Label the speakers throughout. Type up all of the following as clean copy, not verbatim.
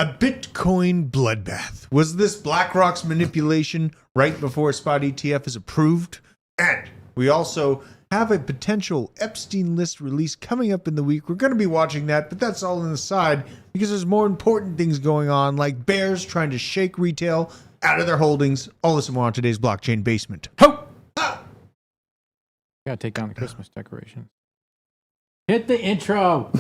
Speaker 1: A Bitcoin bloodbath. Was this Blackrock's manipulation right before a spot ETF is approved? And we also have a potential Epstein list release coming up in the week. We're going to be watching that, but that's all on the side because there's more important things going on, like bears trying to shake retail out of their holdings. All this and more on today's Blockchain Basement. Ho!
Speaker 2: Gotta take down the Christmas decoration. Hit the intro.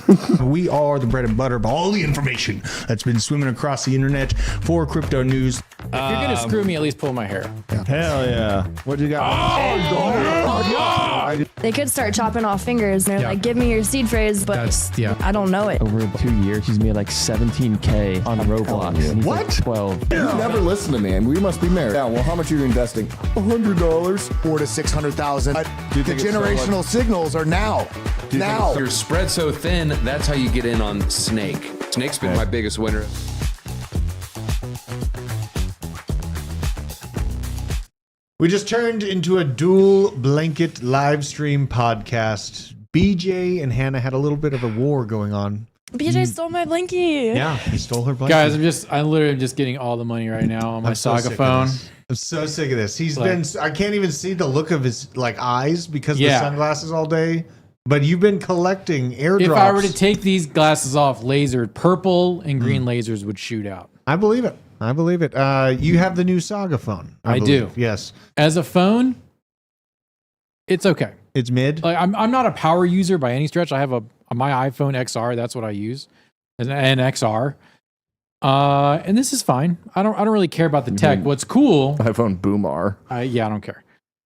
Speaker 1: We are the bread and butter of all the information that's been swimming across the internet for crypto news.
Speaker 2: If you're gonna screw me, at least pull my hair.
Speaker 3: Hell yeah. What do you got?
Speaker 4: They could start chopping off fingers. They're like, give me your seed phrase, but I don't know it.
Speaker 5: Over 2 years, he's made like 17K on Roblox. And he's
Speaker 1: What?
Speaker 5: Like 12.
Speaker 3: You never listen to me, and we must be married. Yeah, well, how much are you investing? $100.
Speaker 6: 400 to 600,000. The
Speaker 3: think it's
Speaker 6: generational signals are now. Now.
Speaker 7: You're spread so thin, that's how you get in on Snake. Snake's been my biggest winner.
Speaker 1: We just turned into a dual blanket live stream podcast. BJ and Hannah had a little bit of a war going on.
Speaker 4: BJ stole my blankie.
Speaker 1: Yeah, he stole her blanket.
Speaker 2: Guys, I literally am just getting all the money right now on my Saga phone.
Speaker 1: I'm so sick of this. I can't even see the look of his eyes because of the sunglasses all day. But you've been collecting airdrops.
Speaker 2: If I were to take these glasses off, lasered, purple and green lasers would shoot out.
Speaker 1: I believe it. You have the new Saga phone.
Speaker 2: I do.
Speaker 1: Yes.
Speaker 2: As a phone, it's okay.
Speaker 1: It's mid.
Speaker 2: Like I'm not a power user by any stretch. I have my iPhone XR. That's what I use, an XR. And this is fine. I don't really care about the tech. What's cool?
Speaker 3: iPhone Boomar.
Speaker 2: I don't care.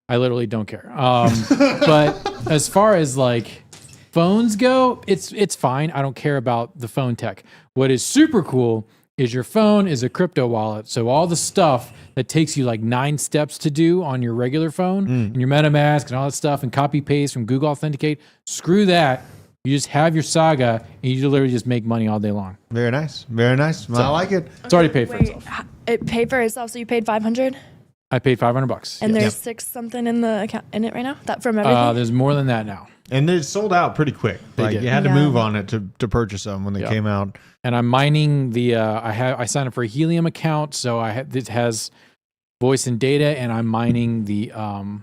Speaker 2: I literally don't care. But as far as like phones go, it's fine. I don't care about the phone tech. What is super cool is your phone is a crypto wallet. So all the stuff that takes you like 9 steps to do on your regular phone and your MetaMask and all that stuff and copy paste from Google Authenticate, screw that. You just have your saga, and you literally just make money all day long.
Speaker 1: Very nice. Very nice. I like it.
Speaker 2: It's already paid for itself.
Speaker 4: It paid for itself. So you paid $500,
Speaker 2: I paid $500.
Speaker 4: and
Speaker 2: yes.
Speaker 4: there's 6 something in the account in it right now. That from everything.
Speaker 2: There's more than that now.
Speaker 1: And they sold out pretty quick. Like
Speaker 2: did.
Speaker 1: you had to
Speaker 4: Yeah.
Speaker 1: move on it to purchase them when they came out.
Speaker 2: And I'm mining the. I signed up for a Helium account, so it has voice and data, and I'm mining the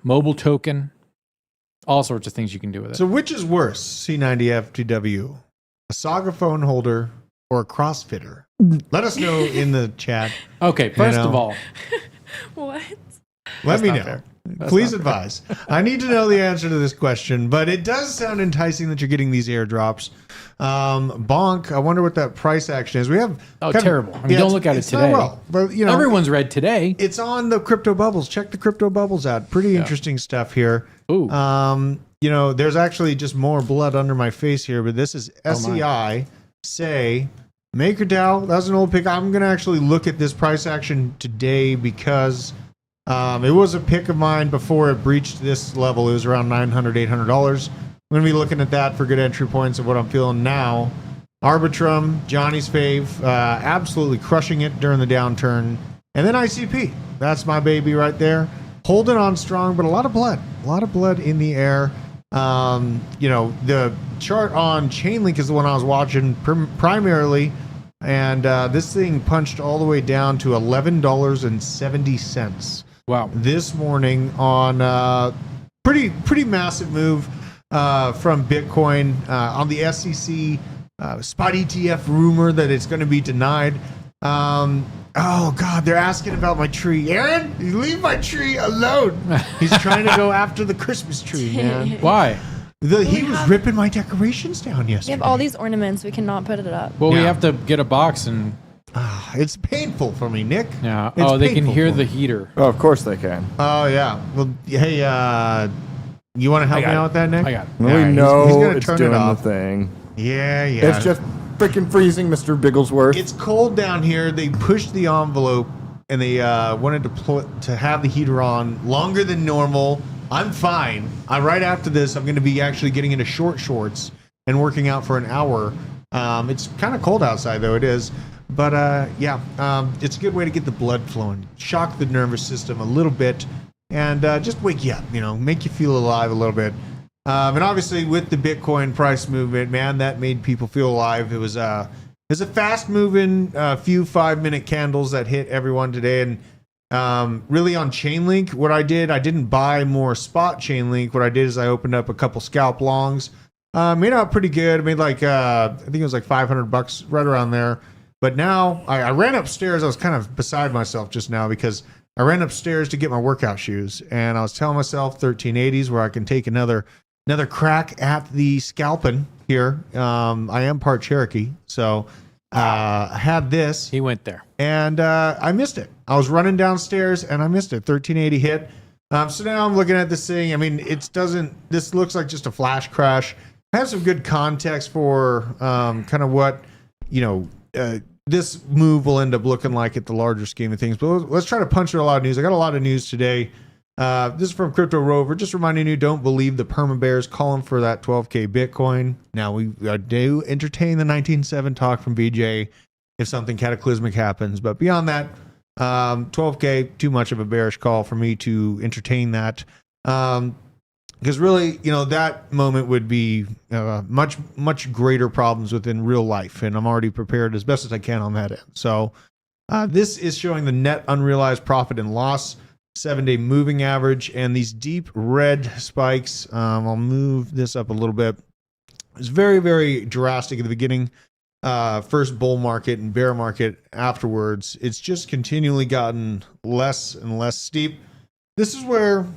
Speaker 2: mobile token. All sorts of things you can do with it.
Speaker 1: So which is worse, C90FTW? A Saga phone holder or a CrossFitter? Let us know in the chat.
Speaker 2: Okay, first of all,
Speaker 4: What?
Speaker 1: Let me
Speaker 2: not
Speaker 1: know.
Speaker 2: fair.
Speaker 1: Please advise. I need to know the answer to this question, but it does sound enticing that you're getting these airdrops. Bonk, I wonder what that price action is. We have
Speaker 2: terrible. I mean, don't look at it
Speaker 1: it's not
Speaker 2: today.
Speaker 1: well, but you know,
Speaker 2: everyone's read today.
Speaker 1: it's on the crypto bubbles. Check the crypto bubbles out. Pretty interesting stuff here.
Speaker 2: Ooh.
Speaker 1: You know, there's actually just more blood under my face here, but this is
Speaker 2: my.
Speaker 1: SEI, say, MakerDAO. That was an old pick. I'm going to actually look at this price action today because it was a pick of mine before it breached this level. It was around $900, $800. I'm going to be looking at that for good entry points of what I'm feeling now. Arbitrum, Johnny's fave, absolutely crushing it during the downturn. And then ICP. That's my baby right there. Holding on strong, but a lot of blood in the air. You know, the chart on Chainlink is the one I was watching primarily, and this thing punched all the way down to $11.70.
Speaker 2: Wow.
Speaker 1: This morning on pretty massive move from Bitcoin on the SEC spot ETF rumor that it's going to be denied. Oh God, they're asking about my tree. Aaron, you leave my tree alone. He's trying to go after the Christmas tree, man.
Speaker 2: Why?
Speaker 1: He was ripping my decorations down
Speaker 4: We
Speaker 1: yesterday.
Speaker 4: have all these ornaments. We cannot put it up.
Speaker 2: Well, we
Speaker 1: Yeah.
Speaker 2: have to get a box and.
Speaker 1: It's painful for me, Nick.
Speaker 2: Yeah.
Speaker 1: It's
Speaker 2: Oh, they can
Speaker 1: painful
Speaker 2: hear
Speaker 1: for
Speaker 2: the
Speaker 1: me.
Speaker 2: heater.
Speaker 3: Oh, of course they can.
Speaker 1: Oh yeah. Well, hey, you want to help me out with that, Nick?
Speaker 2: I got it.
Speaker 3: We
Speaker 1: All right,
Speaker 3: know
Speaker 1: he's gonna
Speaker 3: it's
Speaker 1: turn
Speaker 3: doing
Speaker 1: it
Speaker 3: the
Speaker 1: off.
Speaker 3: thing.
Speaker 1: Yeah, yeah.
Speaker 3: It's just freaking freezing, Mr. Bigglesworth.
Speaker 1: It's cold down here. They pushed the envelope and they wanted to have the heater on longer than normal. I'm fine. Right after this, I'm going to be actually getting into short shorts and working out for an hour. It's kind of cold outside, though. It is. But it's a good way to get the blood flowing, shock the nervous system a little bit, and just wake you up, you know, make you feel alive a little bit. And obviously with the Bitcoin price movement, man, that made people feel alive. It was a fast moving few 5-minute candles that hit everyone today. And really on Chainlink, what I didn't buy more spot Chainlink. What I did is I opened up a couple scalp longs, made out pretty good. I made like, I think it was like $500 right around there. But now I ran upstairs. I was kind of beside myself just now because I ran upstairs to get my workout shoes. And I was telling myself 1380s where I can take another crack at the scalping here. I am part Cherokee, so I had this.
Speaker 2: He went there.
Speaker 1: And I missed it. I was running downstairs and I missed it. 1380 hit. So now I'm looking at this thing. I mean, this looks like just a flash crash. I have some good context for kind of what, you know, this move will end up looking like at the larger scheme of things. But let's try to punch through a lot of news. I got a lot of news today. This is from Crypto Rover. Just reminding you, don't believe the perma bears calling for that 12K Bitcoin. Now, we do entertain the 19.7 talk from BJ if something cataclysmic happens. But beyond that, 12K, too much of a bearish call for me to entertain that. Because really, you know, that moment would be much greater problems within real life. And I'm already prepared as best as I can on that end. So this is showing the net unrealized profit and loss, 7-day moving average, and these deep red spikes. I'll move this up a little bit. It's very, very drastic at the beginning. First bull market and bear market afterwards. It's just continually gotten less and less steep. This is where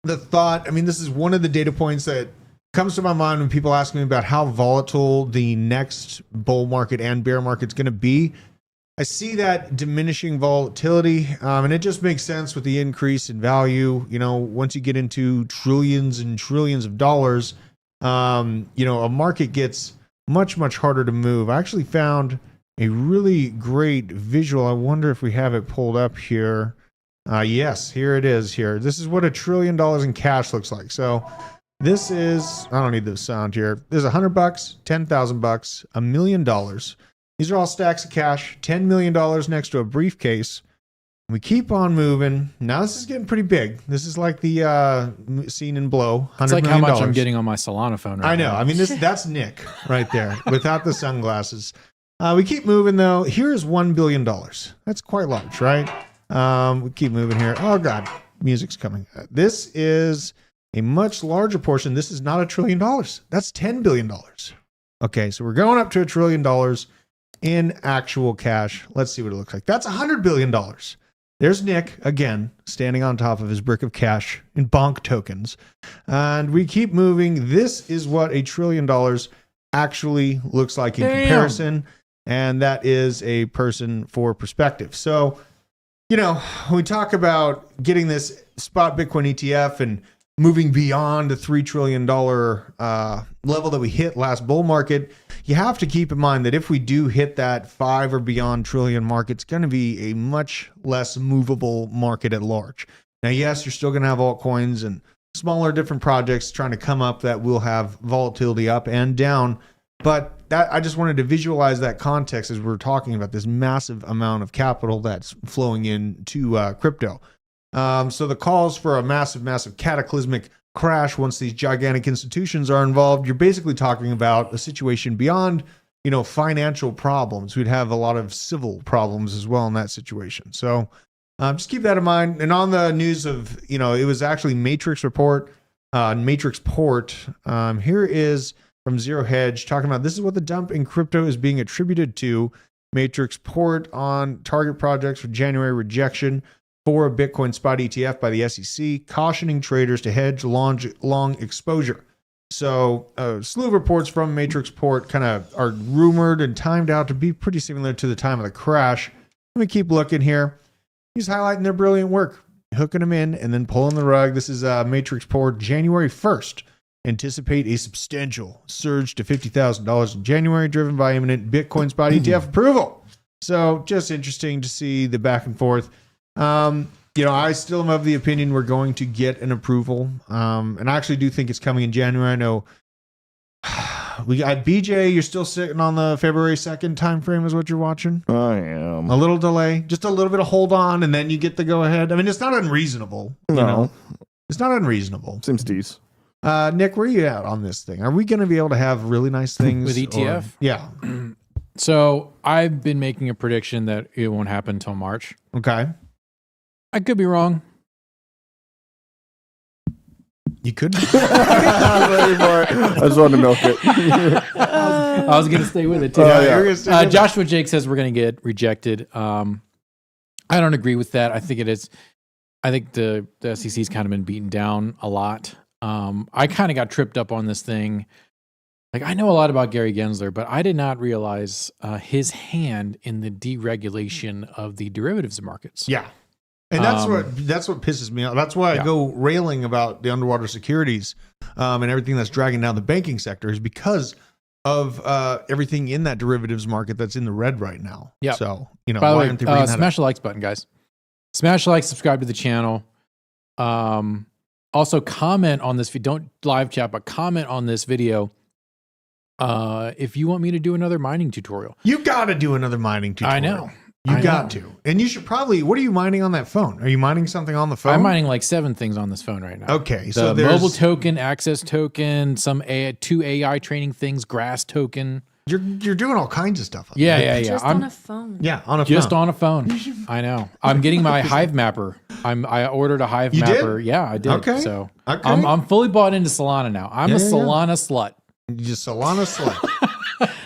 Speaker 1: the thought, I mean, this is one of the data points that comes to my mind when people ask me about how volatile the next bull market and bear market is going to be. I see that diminishing volatility, and it just makes sense with the increase in value. You know, once you get into trillions and trillions of dollars, you know, a market gets much, much harder to move. I actually found a really great visual. I wonder if we have it pulled up here. Yes, here it is here. This is what $1 trillion in cash looks like. So This is, I don't need the sound here. There's $100, $10,000, $1 million. These are all stacks of cash, $10 million next to a briefcase. We keep on moving. Now this is getting pretty big. This is like the scene in Blow.
Speaker 2: It's like how much I'm getting on my Solana phone right now.
Speaker 1: I know. I mean, that's Nick right there without the sunglasses. We keep moving though. Here is $1 billion. That's quite large, right? We keep moving here. Oh God, music's coming. This is a much larger portion. This is not $1 trillion. That's $10 billion. Okay, so we're going up to $1 trillion in actual cash. Let's see what it looks like. That's $100 billion. There's Nick again, standing on top of his brick of cash in bonk tokens. And we keep moving. This is what $1 trillion actually looks like in comparison. And that is a person for perspective. So, you know, when we talk about getting this spot Bitcoin ETF and moving beyond the $3 trillion level that we hit last bull market, you have to keep in mind that if we do hit that 5 or beyond trillion mark, it's going to be a much less movable market at large. Now, yes, you're still going to have altcoins and smaller different projects trying to come up that will have volatility up and down. But that, I just wanted to visualize that context as we're talking about this massive amount of capital that's flowing into crypto. So the calls for a massive cataclysmic crash once these gigantic institutions are involved, you're basically talking about a situation beyond, you know, financial problems. We'd have a lot of civil problems as well in that situation. So just keep that in mind. And on the news of, you know, it was actually Matrix Port. Here is from Zero Hedge talking about this is what the dump in crypto is being attributed to. Matrix Port on target projects for January rejection for a Bitcoin spot ETF by the SEC, cautioning traders to hedge long exposure. So a slew of reports from Matrix Port kind of are rumored and timed out to be pretty similar to the time of the crash. Let me keep looking here. He's highlighting their brilliant work, hooking them in and then pulling the rug. This is Matrix Port, January 1st. Anticipate a substantial surge to $50,000 in January, driven by imminent Bitcoin spot ETF approval. So just interesting to see the back and forth. You know, I still am of the opinion we're going to get an approval. And I actually do think it's coming in January. I know we got BJ, you're still sitting on the February 2nd timeframe is what you're watching.
Speaker 3: I am.
Speaker 1: A little delay, just a little bit of hold on, and then you get the go ahead. I mean, it's not unreasonable.
Speaker 3: No.
Speaker 1: You know? It's not unreasonable.
Speaker 3: Seems decent.
Speaker 1: Nick, where are you at on this thing? Are we going to be able to have really nice things
Speaker 2: with ETF?
Speaker 1: Yeah.
Speaker 2: So I've been making a prediction that it won't happen until March.
Speaker 1: Okay.
Speaker 2: I could be wrong.
Speaker 1: You could.
Speaker 3: I just wanted to milk it.
Speaker 2: I was going to stay with it too.
Speaker 1: You're gonna stay with
Speaker 2: Joshua Jake says we're going to get rejected. I don't agree with that. I think it is. I think the SEC's kind of been beaten down a lot. I kind of got tripped up on this thing. Like, I know a lot about Gary Gensler, but I did not realize his hand in the deregulation of the derivatives markets.
Speaker 1: Yeah. And that's what pisses me off. That's why I go railing about the underwater securities and everything that's dragging down the banking sector is because of everything in that derivatives market that's in the red right now.
Speaker 2: Yeah.
Speaker 1: So, you know,
Speaker 2: by the
Speaker 1: why
Speaker 2: way,
Speaker 1: aren't they bringing that
Speaker 2: smash
Speaker 1: up?
Speaker 2: the likes button, guys. Smash the like, subscribe to the channel. Also comment on this. If you don't live chat, but comment on this video. If you want me to do another mining tutorial,
Speaker 1: You got to do another mining tutorial.
Speaker 2: I know.
Speaker 1: You got to. And you should probably, what are you mining on that phone? Are you mining something on the phone?
Speaker 2: I'm mining like 7 things on this phone right now.
Speaker 1: Okay.
Speaker 2: So mobile token, access token, some 2 AI training things, grass token.
Speaker 1: You're doing all kinds of stuff.
Speaker 2: Yeah.
Speaker 4: Just on a phone.
Speaker 1: Yeah, on a
Speaker 2: Just
Speaker 1: phone.
Speaker 2: on a phone. I know. I'm getting my Hive mapper. I ordered a Hive
Speaker 1: You did?
Speaker 2: mapper. Yeah, I did.
Speaker 1: Okay.
Speaker 2: So
Speaker 1: Okay.
Speaker 2: I'm fully bought into Solana now. I'm a Solana slut.
Speaker 1: You just Solana slut.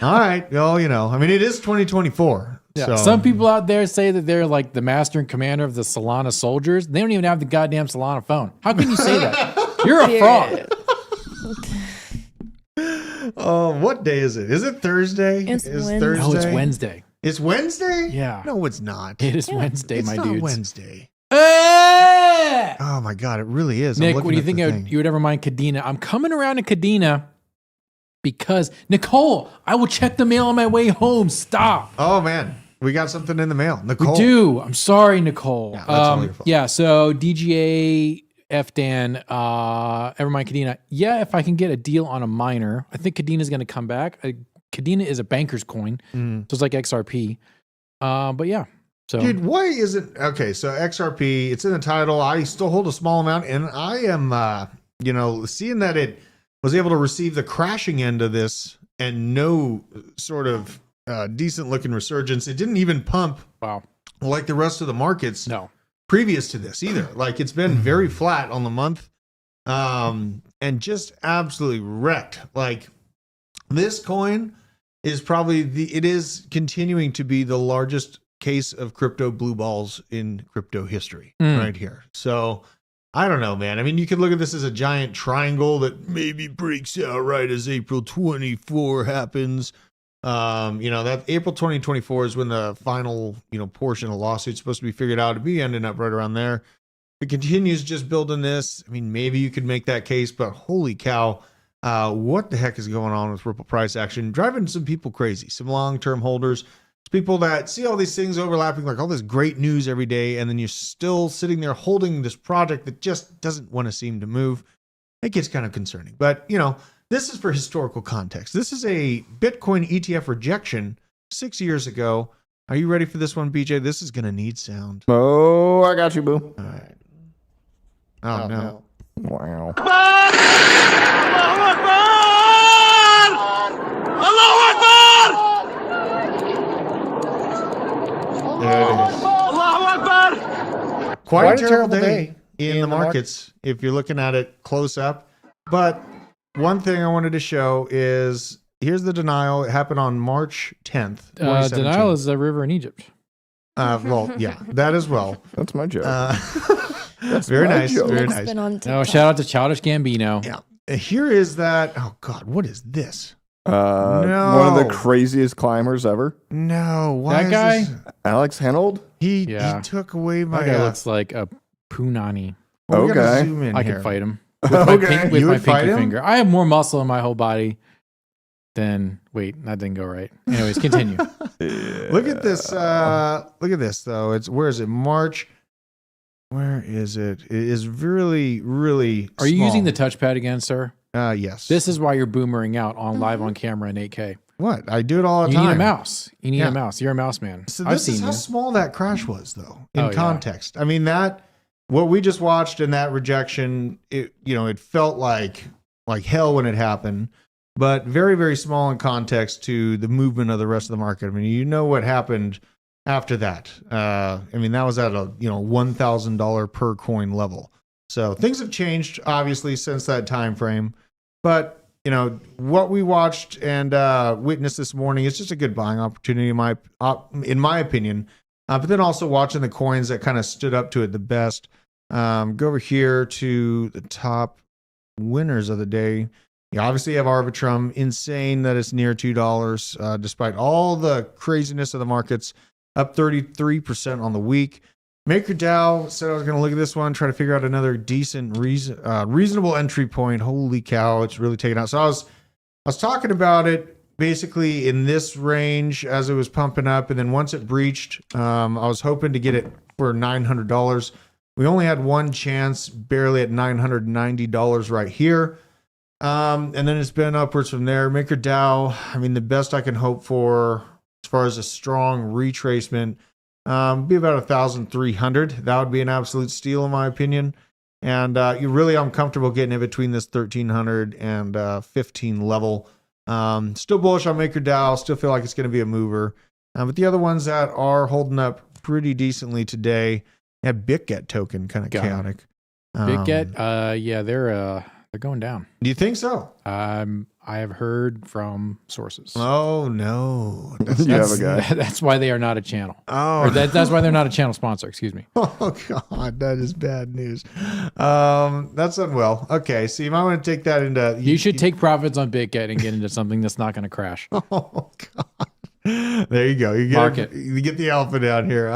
Speaker 1: All right. Well, you know, I mean, it is 2024.
Speaker 2: Yeah.
Speaker 1: So.
Speaker 2: Some people out there say that they're like the master and commander of the Solana soldiers. They don't even have the goddamn Solana phone. How can you say that? You're a fraud.
Speaker 1: Oh, what day is it? Is it Thursday?
Speaker 4: It's Wednesday.
Speaker 1: Thursday?
Speaker 2: No, it's Wednesday.
Speaker 1: It's Wednesday?
Speaker 2: Yeah.
Speaker 1: No, it's not.
Speaker 2: It is Wednesday,
Speaker 1: It's
Speaker 2: my
Speaker 1: not
Speaker 2: dudes.
Speaker 1: Wednesday.
Speaker 2: Eh!
Speaker 1: Oh my God, it really is. I'm
Speaker 2: Nick,
Speaker 1: looking
Speaker 2: what do you
Speaker 1: at
Speaker 2: think
Speaker 1: the thing.
Speaker 2: you would ever mind Kadena? I'm coming around to Kadena because Nicole, I will check the mail on my way home. Stop.
Speaker 1: Oh man, we got something in the mail. Nicole.
Speaker 2: We do. I'm sorry, Nicole.
Speaker 1: Yeah, that's all your fault.
Speaker 2: Yeah, so DGA FDan, Evermind Kadena. Yeah, if I can get a deal on a miner, I think Kadena is going to come back. Kadena is a banker's coin, so it's like XRP. But yeah, so
Speaker 1: dude, why is it okay? So XRP, it's in the title. I still hold a small amount, and I am, seeing that it was able to receive the crashing end of this and no sort of decent looking resurgence. It didn't even pump.
Speaker 2: Wow.
Speaker 1: Like the rest of the markets.
Speaker 2: No.
Speaker 1: Previous to this either. Like it's been very flat on the month. And just absolutely wrecked. Like this coin is probably it is continuing to be the largest case of crypto blue balls in crypto history right here. So I don't know, man. I mean, you could look at this as a giant triangle that maybe breaks out right as April 24 happens. That April 2024 is when the final, portion of the lawsuit's supposed to be figured out to be ending up right around there. If it continues just building this, I mean, maybe you could make that case, but holy cow, what the heck is going on with Ripple price action? Driving some people crazy, some long-term holders, people that see all these things overlapping, like all this great news every day, and then you're still sitting there holding this project that just doesn't want to seem to move. It gets kind of concerning, but this is for historical context. This is a Bitcoin ETF rejection 6 years ago. Are you ready for this one, BJ? This is going to need sound.
Speaker 3: Oh, I got you, boo.
Speaker 1: All right. Oh, no.
Speaker 3: Wow.
Speaker 1: There it is. Quite a terrible day in the markets if you're looking at it close up. But one thing I wanted to show is here's the denial. It happened on March 10th.
Speaker 2: Denial is a river in Egypt.
Speaker 1: Well, yeah, that as well.
Speaker 3: That's my joke.
Speaker 1: That's very nice.
Speaker 3: joke.
Speaker 1: Very
Speaker 4: It's
Speaker 1: nice.
Speaker 4: been on
Speaker 2: No,
Speaker 4: TikTok.
Speaker 2: shout out to Childish Gambino.
Speaker 1: Yeah. Here is that. Oh, God. What is this?
Speaker 3: One of
Speaker 1: No.
Speaker 3: the craziest climbers ever.
Speaker 1: No. Why
Speaker 2: That guy?
Speaker 1: is this?
Speaker 3: Alex Henold.
Speaker 1: He
Speaker 2: Yeah.
Speaker 1: took away my.
Speaker 2: That guy looks like a punani.
Speaker 1: we gotta
Speaker 3: Okay.
Speaker 1: zoom in
Speaker 2: I
Speaker 1: here.
Speaker 2: can fight him with my,
Speaker 3: Okay.
Speaker 2: with
Speaker 1: You
Speaker 2: my
Speaker 1: would fight
Speaker 2: pinky
Speaker 1: him?
Speaker 2: finger. I have more muscle in my whole body than. Wait, that didn't go right. Anyways, continue.
Speaker 1: Look at this. Look at this, though. Where is it? March. Where is it? It is really, really.
Speaker 2: Are you
Speaker 1: small.
Speaker 2: using the touchpad again, sir?
Speaker 1: Yes.
Speaker 2: This is why you're boomering out on live on camera in 8K.
Speaker 1: What? I do it all the
Speaker 2: You
Speaker 1: time.
Speaker 2: need a mouse. You need
Speaker 1: Yeah.
Speaker 2: a mouse. You're a mouse man.
Speaker 1: So
Speaker 2: I've
Speaker 1: this is
Speaker 2: seen
Speaker 1: how
Speaker 2: you.
Speaker 1: small that crash was, though, in
Speaker 2: Oh, yeah.
Speaker 1: context. I mean, what we just watched in that rejection, it felt like hell when it happened, but very, very small in context to the movement of the rest of the market. I mean, what happened after that. I mean, that was at a $1,000 per coin level. So things have changed, obviously, since that time frame. But what we watched and witnessed this morning is just a good buying opportunity, in my opinion. But then also watching the coins that kind of stood up to it the best. Go over here to the top winners of the day. You obviously have Arbitrum. Insane that it's near $2, despite all the craziness of the markets. Up 33% on the week. MakerDAO said I was going to look at this one, try to figure out another decent, reasonable entry point. Holy cow, it's really taken out. So I was talking about it basically in this range as it was pumping up, and then once it breached, I was hoping to get it for $900. We only had one chance, barely at $990 right here. And then it's been upwards from there. MakerDAO, I mean, the best I can hope for as far as a strong retracement, be about 1,300. That would be an absolute steal in my opinion. And I'm comfortable getting it between this 1,300 and 15 level. Still bullish on MakerDAO. Still feel like it's going to be a mover. But the other ones that are holding up pretty decently today, BitGet token kind of chaotic.
Speaker 2: BitGet, yeah, they're going down.
Speaker 1: Do you think so?
Speaker 2: I have heard from sources.
Speaker 1: Oh no,
Speaker 3: You have a guy.
Speaker 2: That's why they are not a channel.
Speaker 1: oh,
Speaker 2: Or that's why they're not a channel sponsor. Excuse me.
Speaker 1: oh God, that is bad news. That's unwell. Okay, so you might want to take that into.
Speaker 2: You should take profits on BitGet and get into something that's not going to crash.
Speaker 1: Oh God, there you go. You get the alpha down here.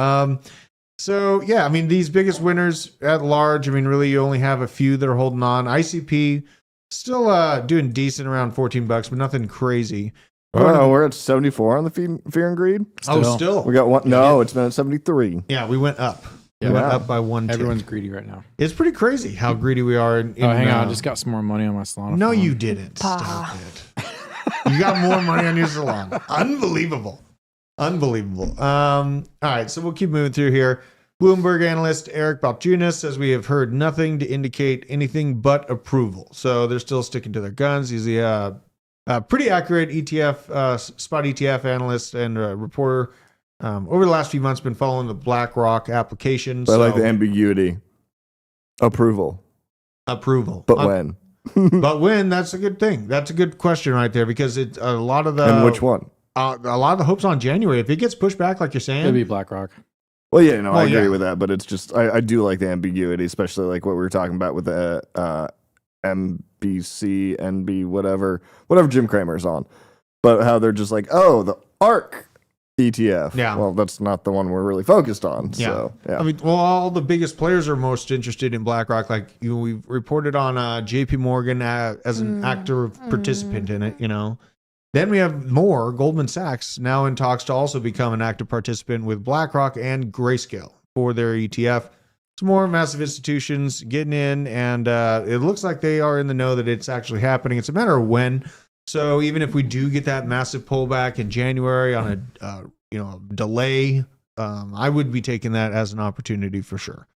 Speaker 1: So yeah, I mean these biggest winners at large. I mean, really, you only have a few that are holding on. ICP still doing decent around $14, but nothing crazy.
Speaker 3: Oh, we're at 74 on the fear and greed.
Speaker 1: Still.
Speaker 3: We got one. No, it's been at 73.
Speaker 1: Yeah, we went up. We went up by 1 tick.
Speaker 2: Everyone's greedy right now.
Speaker 1: It's pretty crazy how greedy we are.
Speaker 2: Hang on. I just got some more money on my Solana.
Speaker 1: No,
Speaker 2: phone.
Speaker 1: you didn't. Stop it. You got more money on your Solana. Unbelievable. All right, so we'll keep moving through here. Bloomberg analyst Eric Balchunas says we have heard nothing to indicate anything but approval. So they're still sticking to their guns. He's a pretty accurate ETF, spot ETF analyst and reporter. Over the last few months, been following the BlackRock application.
Speaker 3: I like the ambiguity. Approval. But when?
Speaker 1: But when? That's a good thing. That's a good question right there because it's a lot of the.
Speaker 3: And which one?
Speaker 1: A lot of the hopes on January. If it gets pushed back, like you're saying,
Speaker 2: It'll be BlackRock.
Speaker 3: Well, yeah, no, I agree with that, but it's just I do like the ambiguity, especially like what we were talking about with the MBC, NB, whatever Jim Cramer's on, but how they're just like, oh, the ARK ETF.
Speaker 1: Yeah.
Speaker 3: Well, that's not the one we're really focused on.
Speaker 1: Yeah.
Speaker 3: So, yeah.
Speaker 1: I mean, well, all the biggest players are most interested in BlackRock. Like we've reported on JP Morgan as an active participant in it, Then we have more Goldman Sachs now in talks to also become an active participant with BlackRock and Grayscale for their ETF. Some more massive institutions getting in, and it looks like they are in the know that it's actually happening. It's a matter of when. So even if we do get that massive pullback in January on a delay, I would be taking that as an opportunity for sure.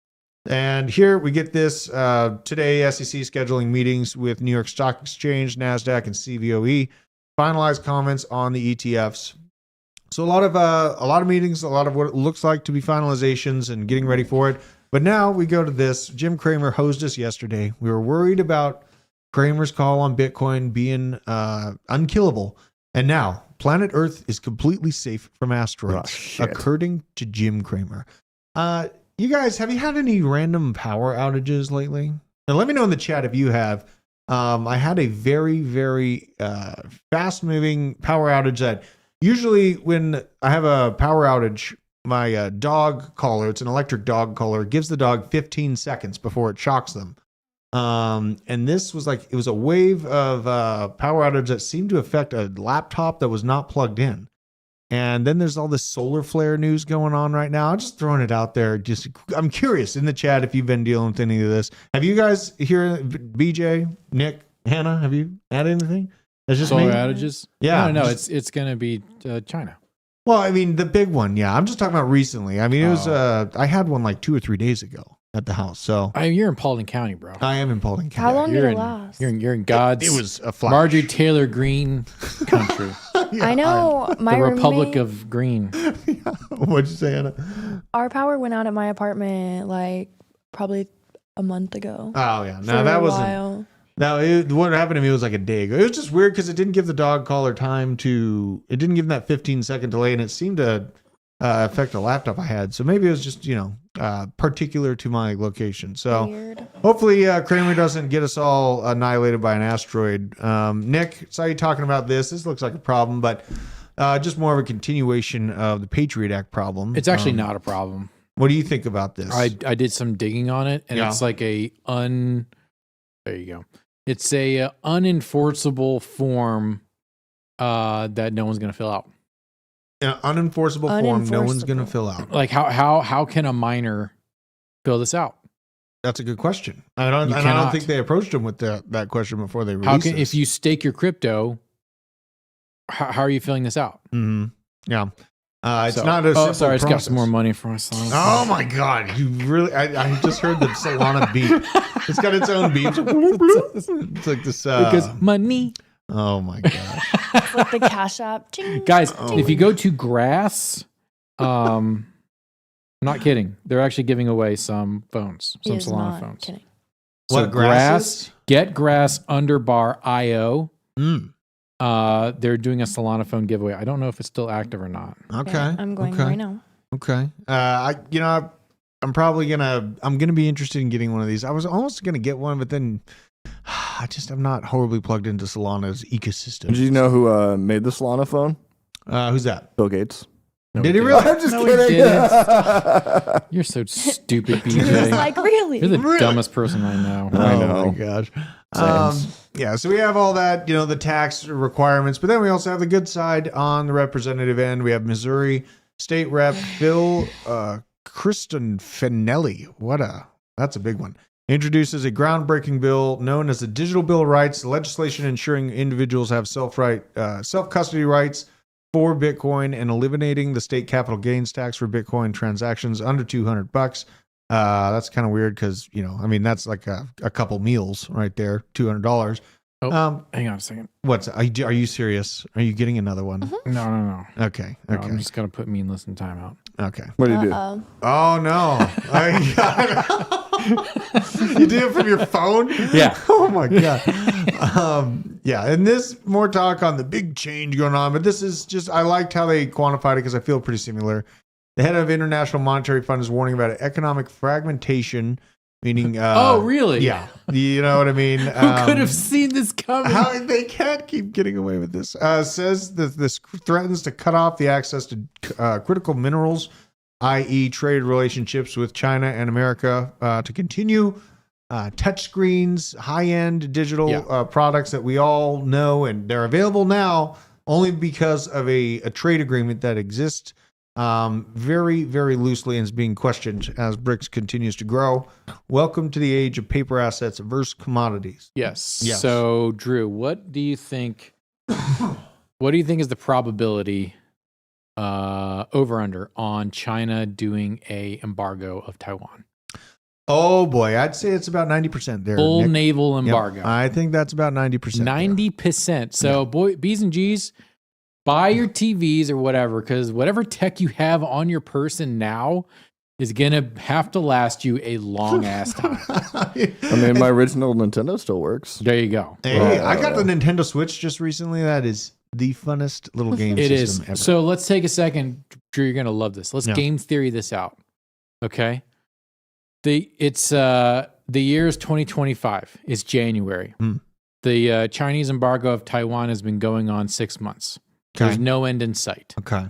Speaker 1: And here we get this today: SEC scheduling meetings with New York Stock Exchange, Nasdaq, and CBOE. Finalized comments on the ETFs. So a lot of meetings, a lot of what it looks like to be finalizations and getting ready for it. But now we go to this. Jim Cramer hosed us yesterday. We were worried about Cramer's call on Bitcoin being unkillable. And now planet Earth is completely safe from asteroids, according to Jim Cramer. You guys, have you had any random power outages lately? Now let me know in the chat if you have. I had a very, very fast-moving power outage that usually when I have a power outage, my dog collar, it's an electric dog collar, gives the dog 15 seconds before it shocks them. And this was it was a wave of power outage that seemed to affect a laptop that was not plugged in. And then there's all this solar flare news going on right now. I'm just throwing it out there. I'm curious in the chat if you've been dealing with any of this. Have you guys here, BJ, Nick, Hannah, have you had anything? That's just
Speaker 2: solar
Speaker 1: me?
Speaker 2: outages?
Speaker 1: Yeah.
Speaker 2: No, it's going to be China.
Speaker 1: Well, I mean, the big one. Yeah. I'm just talking about recently. I mean, it was, I had one like 2 or 3 days ago at the house. So
Speaker 2: you're in Paulding County, bro.
Speaker 1: I am in Paulding County.
Speaker 4: How long did it last?
Speaker 2: You're in God's
Speaker 1: it was a flash.
Speaker 2: Marjorie Taylor Greene country.
Speaker 4: I know my
Speaker 2: the Republic
Speaker 4: roommate,
Speaker 2: of Green.
Speaker 1: What'd you say, Anna?
Speaker 4: Our power went out at my apartment like probably a month ago.
Speaker 1: Oh yeah,
Speaker 4: For
Speaker 1: no, that
Speaker 4: a
Speaker 1: wasn't.
Speaker 4: while.
Speaker 1: Now what happened to me was like a day ago. It was just weird because it didn't give the dog collar time to. It didn't give them that 15-second delay, and it seemed to affect a laptop I had. So maybe it was just particular to my location. So
Speaker 4: Weird.
Speaker 1: hopefully Cramer doesn't get us all annihilated by an asteroid. Nick, saw you talking about this. This looks like a problem, but just more of a continuation of the Patriot Act problem.
Speaker 2: It's actually not a problem.
Speaker 1: What do you think about this?
Speaker 2: I did some digging on it, and it's like there you go. It's a unenforceable form that no one's going to fill out.
Speaker 1: An unenforceable form no one's going to fill out.
Speaker 2: Like how can a miner fill this out?
Speaker 1: That's a good question. I don't think they approached him with that question before they released this.
Speaker 2: If you stake your crypto, how are you filling this out?
Speaker 1: Mm-hmm. Yeah. It's not a simple
Speaker 2: sorry, I just got
Speaker 1: process.
Speaker 2: some more money for my Solana.
Speaker 1: Oh my God. You really, I just heard the Solana beep. It's got its own beep. It's like this.
Speaker 2: Because money.
Speaker 1: Oh my gosh.
Speaker 4: It's like the Cash App. Ching.
Speaker 2: Guys, if you go to Grass, I'm not kidding. They're actually giving away some phones, some
Speaker 4: He is
Speaker 2: Solana
Speaker 4: not
Speaker 2: phones.
Speaker 4: kidding.
Speaker 2: So
Speaker 1: What Grass is?
Speaker 2: Get Grass _IO.
Speaker 1: Mm.
Speaker 2: They're doing a Solana phone giveaway. I don't know if it's still active or not.
Speaker 1: Okay.
Speaker 4: Yeah, I'm going right now.
Speaker 1: Okay. I'm gonna be interested in getting one of these. I was almost gonna get one, but then I'm not horribly plugged into Solana's ecosystem.
Speaker 3: Did you know who made the Solana phone?
Speaker 1: Who's that?
Speaker 3: Bill Gates.
Speaker 2: No,
Speaker 1: Did he
Speaker 2: we
Speaker 1: really?
Speaker 3: I'm just
Speaker 2: No, we
Speaker 3: kidding.
Speaker 2: didn't. You're so stupid,
Speaker 4: It's
Speaker 2: BJ.
Speaker 4: like, really?
Speaker 2: You're the
Speaker 1: Really?
Speaker 2: dumbest person I know.
Speaker 3: I
Speaker 1: Oh
Speaker 3: know.
Speaker 1: my gosh. Yeah, so we have all that, the tax requirements, but then we also have the good side on the representative end. We have Missouri State Rep Phil Kristen Finelli. That's a big one. Introduces a groundbreaking bill known as the Digital Bill of Rights, legislation ensuring individuals have self-custody rights for Bitcoin and eliminating the state capital gains tax for Bitcoin transactions under $200. That's kind of weird because, that's like a couple meals right there, $200.
Speaker 2: Oh, hang on a second.
Speaker 1: Are you serious? Are you getting another one?
Speaker 2: Mm-hmm. No.
Speaker 1: Okay.
Speaker 2: No, I'm just going to put me in listen timeout.
Speaker 1: Okay.
Speaker 3: What do you do?
Speaker 1: Oh, no. You do it from your phone?
Speaker 2: Yeah.
Speaker 1: Oh, my God. And this more talk on the big change going on, but this is just, I liked how they quantified it because I feel pretty similar. The head of International Monetary Fund is warning about economic fragmentation, meaning...
Speaker 2: oh, really?
Speaker 1: Yeah. You know what I mean?
Speaker 2: Who could have seen this coming?
Speaker 1: They can't keep getting away with this. Says that this threatens to cut off the access to critical minerals, i.e. trade relationships with China and America to continue. Touchscreens, high-end digital products that we all know, and they're available now only because of a trade agreement that exists very, very loosely and is being questioned as BRICS continues to grow. Welcome to the age of paper assets versus commodities.
Speaker 2: Yes. So, Drew, what do you think? What do you think is the probability over under on China doing a embargo of Taiwan?
Speaker 1: Oh boy, I'd say it's about 90% there.
Speaker 2: Full
Speaker 1: Nick.
Speaker 2: naval embargo.
Speaker 1: Yep, I think that's about 90%.
Speaker 2: 90%. So, B's and G's, buy your TVs or whatever, because whatever tech you have on your person now is going to have to last you a long ass time.
Speaker 3: I mean, my original Nintendo still works.
Speaker 2: There you go.
Speaker 1: Hey, I got the Nintendo Switch just recently. That is the funnest little game system ever.
Speaker 2: So let's take a second. Drew, you're going to love this. Let's game theory this out. Okay. The year is 2025. It's January. The Chinese embargo of Taiwan has been going on 6 months.
Speaker 1: Okay.
Speaker 2: There's no end in sight.
Speaker 1: Okay.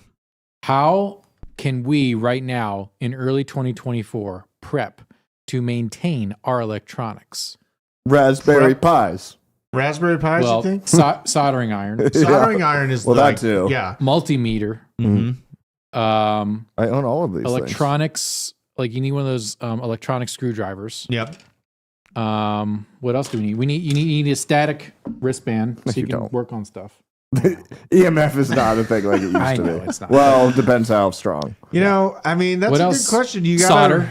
Speaker 2: How can we right now in early 2024 prep to maintain our electronics?
Speaker 3: Raspberry Pis.
Speaker 1: Raspberry Pis,
Speaker 2: Well,
Speaker 1: you think?
Speaker 2: soldering iron,
Speaker 1: Soldering iron is
Speaker 3: that too.
Speaker 1: Yeah.
Speaker 2: multimeter,
Speaker 1: Mm-hmm.
Speaker 3: I own all of these
Speaker 2: electronics. Like you need one of those electronic screwdrivers.
Speaker 1: Yep.
Speaker 2: What else do we need? You need a static wristband so you can
Speaker 3: don't.
Speaker 2: work on stuff.
Speaker 3: things. EMF is not a thing like it used
Speaker 2: I
Speaker 3: to
Speaker 2: know,
Speaker 3: be.
Speaker 2: it's not.
Speaker 3: Well, depends how strong.
Speaker 1: You know, I mean, that's
Speaker 2: What
Speaker 1: a
Speaker 2: else?
Speaker 1: good question. You
Speaker 2: Solder.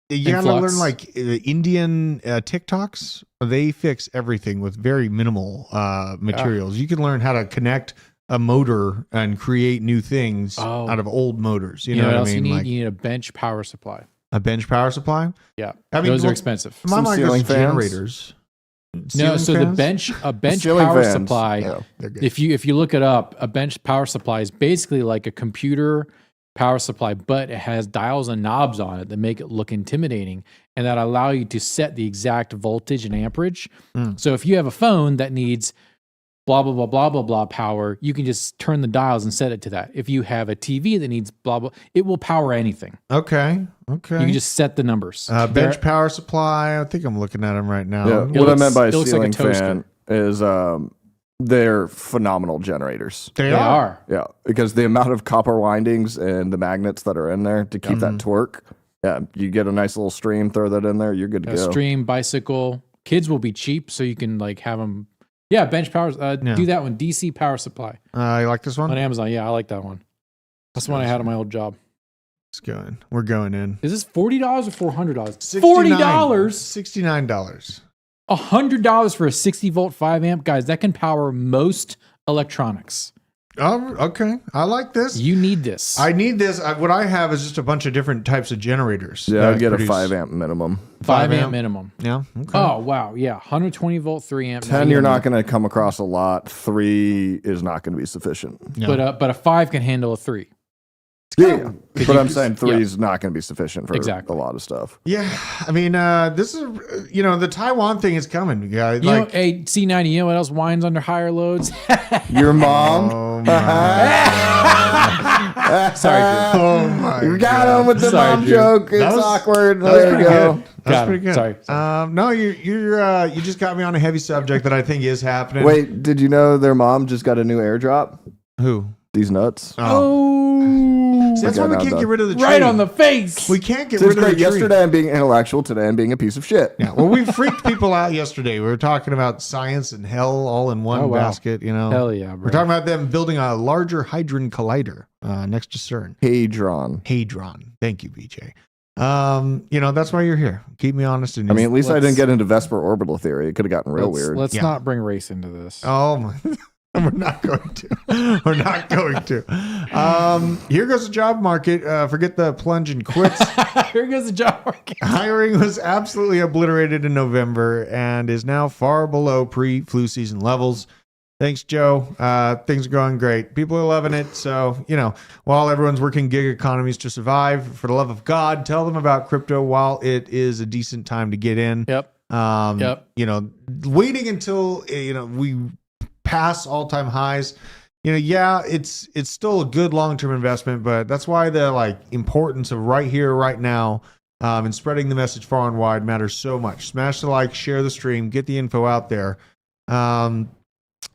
Speaker 1: gotta
Speaker 2: Flux.
Speaker 1: learn like Indian TikToks. They fix everything with very minimal materials. You can learn how to connect a motor and create new things out of old motors. You know what I
Speaker 2: else
Speaker 1: mean?
Speaker 2: you need?
Speaker 1: Like
Speaker 2: You need a bench power supply.
Speaker 1: a bench power supply.
Speaker 2: Yeah,
Speaker 1: I mean,
Speaker 2: those are
Speaker 1: well,
Speaker 2: expensive.
Speaker 1: My
Speaker 3: Some
Speaker 1: mind goes
Speaker 3: ceiling
Speaker 1: to
Speaker 3: fans?
Speaker 1: generators.
Speaker 2: No,
Speaker 1: Ceiling
Speaker 2: so
Speaker 1: fans?
Speaker 2: a bench
Speaker 3: Ceiling
Speaker 2: power
Speaker 3: fans,
Speaker 2: supply.
Speaker 3: yeah.
Speaker 1: They're good.
Speaker 2: If you look it up, a bench power supply is basically like a computer power supply, but it has dials and knobs on it that make it look intimidating and that allow you to set the exact voltage and amperage. So if you have a phone that needs blah, blah, blah, blah, blah, blah power, you can just turn the dials and set it to that. If you have a TV that needs blah, blah, it will power anything.
Speaker 1: Okay.
Speaker 2: You can just set the numbers.
Speaker 1: bench
Speaker 2: They're-
Speaker 1: power supply. I think I'm looking at them right now.
Speaker 3: Yeah. What I
Speaker 2: looks-
Speaker 3: meant by
Speaker 2: it looks like a
Speaker 3: ceiling
Speaker 2: toaster.
Speaker 3: fan is they're phenomenal generators.
Speaker 1: They
Speaker 2: They are.
Speaker 3: Yeah, because the amount of copper windings and the magnets that are in there to keep that torque. Yeah, you get a nice little stream, throw that in there, you're good to
Speaker 2: A
Speaker 3: go.
Speaker 2: stream, bicycle. Kids will be cheap, so you can like have them. Yeah, bench power. Do that one. DC power supply
Speaker 1: You like this
Speaker 2: on
Speaker 1: one?
Speaker 2: Amazon. Yeah, I like that one. That's the one I had on my old job.
Speaker 1: Let's go in. We're going in.
Speaker 2: Is this $40 or $400?
Speaker 1: $69.
Speaker 2: $40.
Speaker 1: $69.
Speaker 2: $100 for a 60 volt 5 amp, guys. That can power most electronics.
Speaker 1: Oh, okay. I like this.
Speaker 2: You need this.
Speaker 1: I need this. What I have is just a bunch of different types of generators.
Speaker 3: Yeah,
Speaker 1: that
Speaker 3: I'd get
Speaker 1: produce-
Speaker 3: a 5 amp minimum.
Speaker 2: 5
Speaker 1: amp?
Speaker 2: amp minimum.
Speaker 1: Yeah. Okay.
Speaker 2: Oh wow, yeah, 120 volt 3 amp.
Speaker 3: 10 you're not going to come across a lot. 3 is not going to be sufficient.
Speaker 1: Yeah.
Speaker 2: But a 5 can handle a 3.
Speaker 3: Yeah, but
Speaker 2: you-
Speaker 3: I'm saying 3
Speaker 2: yeah.
Speaker 3: is not going to be sufficient for
Speaker 2: Exactly.
Speaker 3: a lot of stuff.
Speaker 1: Yeah. I mean, this is, the Taiwan thing is coming, guys.
Speaker 2: You
Speaker 1: Like,
Speaker 2: know, a C90. You know what else winds under higher loads?
Speaker 3: Your mom?
Speaker 1: oh my.
Speaker 2: Sorry, Drew.
Speaker 1: Oh my.
Speaker 3: You got him with the
Speaker 2: Sorry,
Speaker 3: mom
Speaker 2: Drew.
Speaker 3: joke. It's
Speaker 1: That was-
Speaker 3: awkward.
Speaker 1: That was
Speaker 3: There you
Speaker 1: pretty
Speaker 3: go.
Speaker 1: good.
Speaker 2: Got
Speaker 1: That's
Speaker 2: him.
Speaker 1: pretty good.
Speaker 2: Sorry.
Speaker 1: No, you just got me on a heavy subject that I think is happening.
Speaker 3: Wait, did you know their mom just got a new airdrop?
Speaker 1: Who?
Speaker 3: These nuts.
Speaker 1: Oh. That's why we can't get rid of the tree.
Speaker 2: Right on the face.
Speaker 1: We can't get
Speaker 3: So it's
Speaker 1: rid of the
Speaker 3: great.
Speaker 1: tree.
Speaker 3: Yesterday I'm being intellectual. Today I'm being a piece of shit.
Speaker 1: Yeah, well, we freaked people out yesterday. We were talking about science and hell all in one basket. You know,
Speaker 2: Hell yeah, bro.
Speaker 1: We're talking about them building a larger hadron collider next to CERN. Hadron. Thank you, BJ. You know, that's why you're here. Keep me honest. And
Speaker 3: I mean, at least I didn't get into Vesper orbital theory. It could have gotten real weird.
Speaker 2: Let's not bring race into this.
Speaker 1: Oh my. We're not going to. We're not going to. Here goes the job market. Forget the plunge and quits.
Speaker 2: Here goes the job market.
Speaker 1: Hiring was absolutely obliterated in November and is now far below pre-flu season levels. Thanks, Joe. Things are going great. People are loving it. So, you know, while everyone's working gig economies to survive, for the love of God, tell them about crypto while it is a decent time to get in.
Speaker 2: Yep.
Speaker 1: You know, waiting until, you know, we pass all-time highs, you know, yeah, it's still a good long-term investment, but that's why the like importance of right here, right now, and spreading the message far and wide matters so much. Smash the like, share the stream, get the info out there.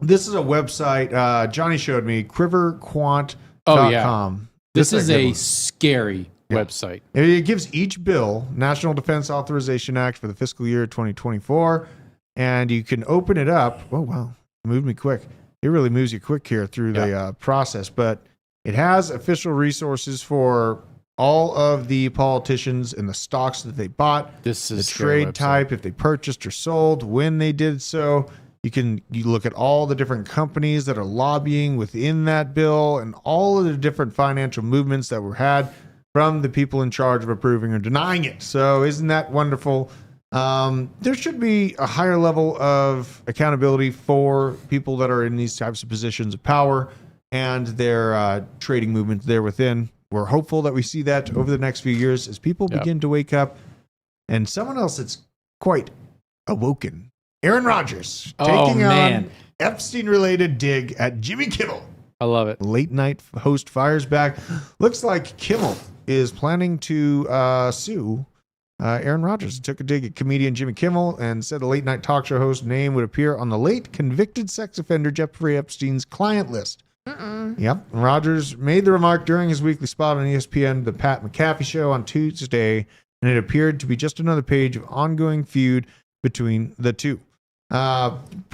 Speaker 1: This is a website Johnny showed me, quiverquant.com.
Speaker 2: Oh yeah, this is a
Speaker 1: one.
Speaker 2: scary website.
Speaker 1: It gives each bill National Defense Authorization Act for the fiscal year 2024, and you can open it up. Oh wow. Moved me quick. It really moves you quick here through the process, but it has official resources for all of the politicians and the stocks that they bought,
Speaker 2: This is
Speaker 1: the trade type, if they purchased or sold, when they did so. You look at all the different companies that are lobbying within that bill and all of the different financial movements that were had from the people in charge of approving or denying it. So isn't that wonderful? There should be a higher level of accountability for people that are in these types of positions of power and their trading movements there within. We're hopeful that we see that over the next few years as people begin to wake up. And someone else that's quite awoken, Aaron Rodgers, taking on Epstein-related dig at Jimmy Kimmel.
Speaker 2: I love it.
Speaker 1: Late night host fires back. Looks like Kimmel is planning to sue Aaron Rodgers. Took a dig at comedian Jimmy Kimmel and said the late night talk show host name would appear on the late convicted sex offender Jeffrey Epstein's client list. Yep. Rodgers made the remark during his weekly spot on ESPN, The Pat McAfee Show, on Tuesday, and it appeared to be just another page of ongoing feud between the two.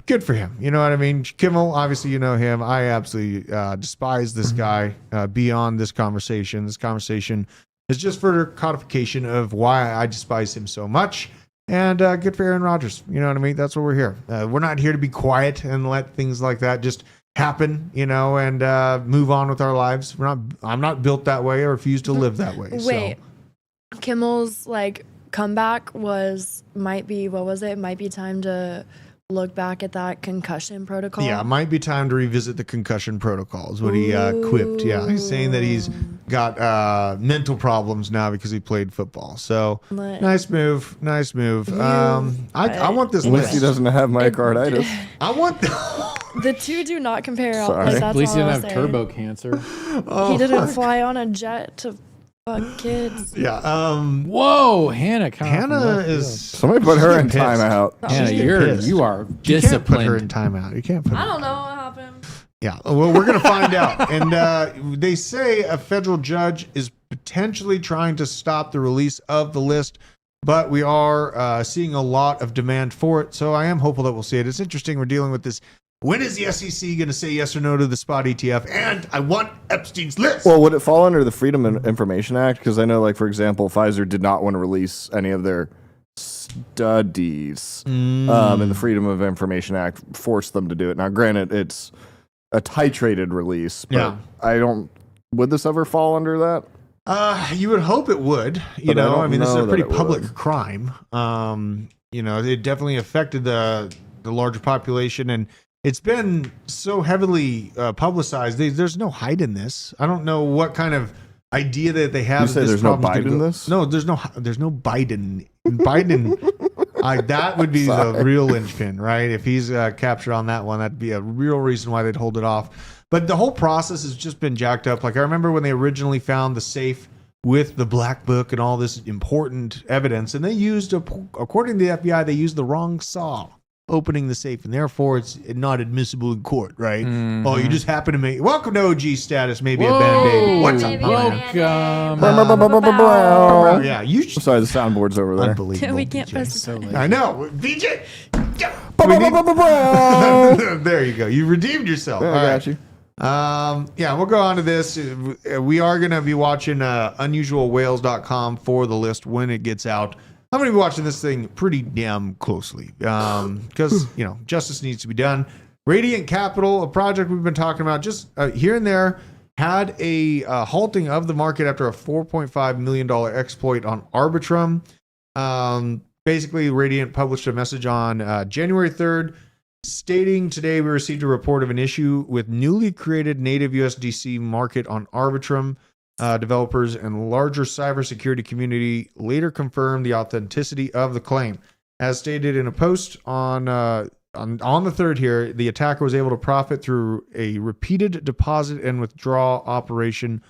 Speaker 1: Good for him. You know what I mean? Kimmel, obviously you know him. I absolutely despise this guy beyond this conversation. This conversation is just further codification of why I despise him so much. And good for Aaron Rodgers. You know what I mean? That's what we're here. We're not here to be quiet and let things like that just happen, you know, and move on with our lives. I'm not built that way. I refuse to live that way.
Speaker 4: Wait, Kimmel's like comeback might be time to look back at that concussion protocol.
Speaker 1: Yeah, it might be time to revisit the concussion protocol is what he quipped. Yeah, he's saying that he's got mental problems now because he played football. So nice move. I want this
Speaker 3: At least he
Speaker 1: list.
Speaker 3: doesn't have myocarditis.
Speaker 1: I want
Speaker 4: the two do not compare.
Speaker 3: Sorry.
Speaker 4: Like, that's
Speaker 2: At least he
Speaker 4: all
Speaker 2: didn't
Speaker 4: I'll
Speaker 2: have
Speaker 4: say.
Speaker 2: turbo cancer.
Speaker 4: He didn't fly on a jet to fuck kids.
Speaker 1: Yeah.
Speaker 2: Whoa, Hannah.
Speaker 1: Hannah is.
Speaker 3: Somebody put her in
Speaker 1: She's pissed.
Speaker 3: timeout.
Speaker 2: Hannah,
Speaker 1: She's pissed.
Speaker 2: you are
Speaker 1: You can't put her in
Speaker 2: disciplined.
Speaker 1: timeout. You can't put.
Speaker 4: I don't know what happened.
Speaker 1: Yeah. Well, we're gonna find out. And they say a federal judge is potentially trying to stop the release of the list, but we are seeing a lot of demand for it. So I am hopeful that we'll see it. It's interesting. We're dealing with this. When is the SEC going to say yes or no to the spot ETF? And I want Epstein's list.
Speaker 3: Well, would it fall under the Freedom of Information Act? Because I know, like, for example, Pfizer did not want to release any of their studies. And the Freedom of Information Act forced them to do it. Now, granted, it's a titrated release, but would this ever fall under that?
Speaker 1: You would hope it would. You
Speaker 3: But I
Speaker 1: know,
Speaker 3: don't
Speaker 1: I mean, this is a
Speaker 3: know
Speaker 1: pretty
Speaker 3: that it
Speaker 1: public
Speaker 3: would.
Speaker 1: crime. You know, it definitely affected the larger population, and it's been so heavily publicized. There's no hide in this. I don't know what kind of idea that they have.
Speaker 3: You
Speaker 1: that
Speaker 3: say
Speaker 1: this
Speaker 3: there's no
Speaker 1: problem's
Speaker 3: Biden
Speaker 1: gonna go-
Speaker 3: this?
Speaker 1: No, there's no Biden. Biden. That would be the real linchpin, right? If he's captured on that one, that'd be a real reason why they'd hold it off. But the whole process has just been jacked up. Like I remember when they originally found the safe with the black book and all this important evidence, and they used, according to the FBI, they used the wrong saw. opening the safe, and therefore it's not admissible in court, right?
Speaker 2: Mhm.
Speaker 1: Oh, you just happen to make welcome to OG status, maybe
Speaker 2: Whoa.
Speaker 1: a band-aid. What's up,
Speaker 4: Maybe
Speaker 1: my
Speaker 4: a
Speaker 1: man?
Speaker 2: Welcome.
Speaker 1: Oh, yeah, you should.
Speaker 3: Sorry, the soundboard's over there.
Speaker 1: Unbelievable.
Speaker 4: We can't
Speaker 1: BJ.
Speaker 4: press
Speaker 2: So late.
Speaker 1: I know, BJ. We need- there you go. You redeemed yourself.
Speaker 3: I
Speaker 1: All
Speaker 3: got
Speaker 1: right.
Speaker 3: you.
Speaker 1: Yeah, we'll go on to this. We are going to be watching unusualwhales.com for the list when it gets out. I'm going to be watching this thing pretty damn closely because, justice needs to be done. Radiant Capital, a project we've been talking about just here and there, had a halting of the market after a $4.5 million exploit on Arbitrum. Basically, Radiant published a message on January 3rd stating, today we received a report of an issue with newly created native USDC market on Arbitrum. Developers and larger cybersecurity community later confirmed the authenticity of the claim. As stated in a post on the 3rd here, the attacker was able to profit through a repeated deposit and withdrawal operation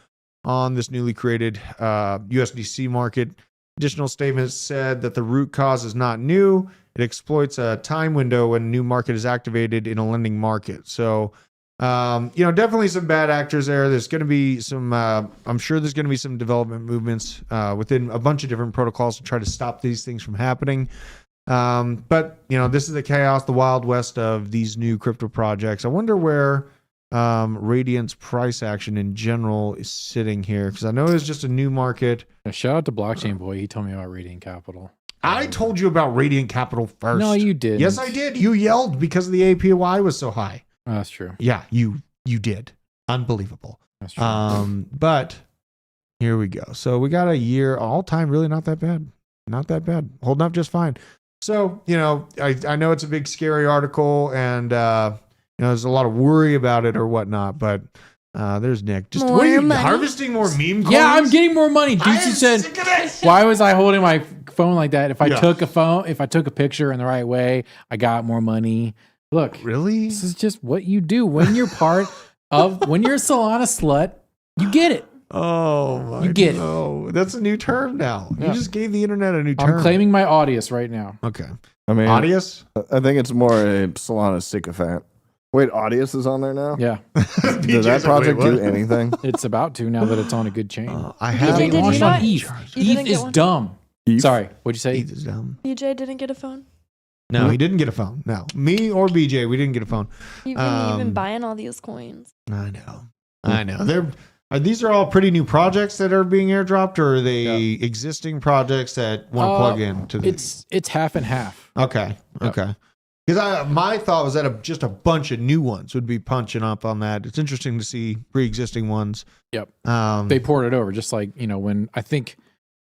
Speaker 1: on this newly created USDC market. Additional statements said that the root cause is not new. It exploits a time window when a new market is activated in a lending market. So, definitely some bad actors there. There's going to be some, I'm sure there's going to be some development movements within a bunch of different protocols to try to stop these things from happening. But, this is the chaos, the Wild West of these new crypto projects. I wonder where Radiant's price action in general is sitting here, because I know it's just a new market.
Speaker 2: Shout out to Blockchain Boy. He told me about Radiant Capital.
Speaker 1: I told you about Radiant Capital first.
Speaker 2: No, you didn't.
Speaker 1: Yes, I did. You yelled because the APY was so high.
Speaker 2: Oh, that's true.
Speaker 1: Yeah, you did. Unbelievable.
Speaker 2: That's true.
Speaker 1: But here we go. So we got a year all time, really not that bad. Not that bad. Holding up just fine. So, I know it's a big scary article and there's a lot of worry about it or whatnot, but there's Nick. Just
Speaker 4: More
Speaker 1: what are you
Speaker 4: money.
Speaker 1: harvesting more meme coins?
Speaker 2: Yeah, I'm getting more money.
Speaker 1: I
Speaker 2: Dude,
Speaker 1: am
Speaker 2: said,
Speaker 1: sick of this.
Speaker 2: why was I holding my phone like that? If I
Speaker 1: Yeah.
Speaker 2: took a picture in the right way, I got more money. Look,
Speaker 1: Really?
Speaker 2: this is just what you do when you're when you're a Solana slut, you get it.
Speaker 1: Oh my!
Speaker 2: You get it.
Speaker 1: Oh, that's a new term now.
Speaker 2: Yeah.
Speaker 1: You just gave the internet a new term.
Speaker 2: I'm claiming my audience right now.
Speaker 1: Okay.
Speaker 3: I mean,
Speaker 1: Audius?
Speaker 3: I think it's more a Solana sycophant. Wait, Audius is on there now?
Speaker 2: Yeah,
Speaker 3: Does that project do anything?
Speaker 2: it's about to now that it's on a good chain.
Speaker 1: I
Speaker 4: BJ,
Speaker 1: have
Speaker 4: did you
Speaker 2: launched
Speaker 4: not-
Speaker 2: on ETH.
Speaker 4: you didn't
Speaker 2: ETH
Speaker 4: get
Speaker 2: is
Speaker 4: one?
Speaker 2: dumb.
Speaker 3: ETH?
Speaker 2: Sorry, what'd you say?
Speaker 1: ETH is dumb.
Speaker 4: BJ didn't get a phone.
Speaker 1: No, he didn't get a phone. No, me or BJ, we didn't get a phone.
Speaker 4: You've
Speaker 1: Um,
Speaker 4: been buying all these coins.
Speaker 1: I know. These are all pretty new projects that are being airdropped, or are they existing projects that want to plug in to the?
Speaker 2: It's half and half.
Speaker 1: Okay. Because my thought was that just a bunch of new ones would be punching up on that. It's interesting to see pre-existing ones.
Speaker 2: Yep.
Speaker 1: They
Speaker 2: They poured it over, just like when I think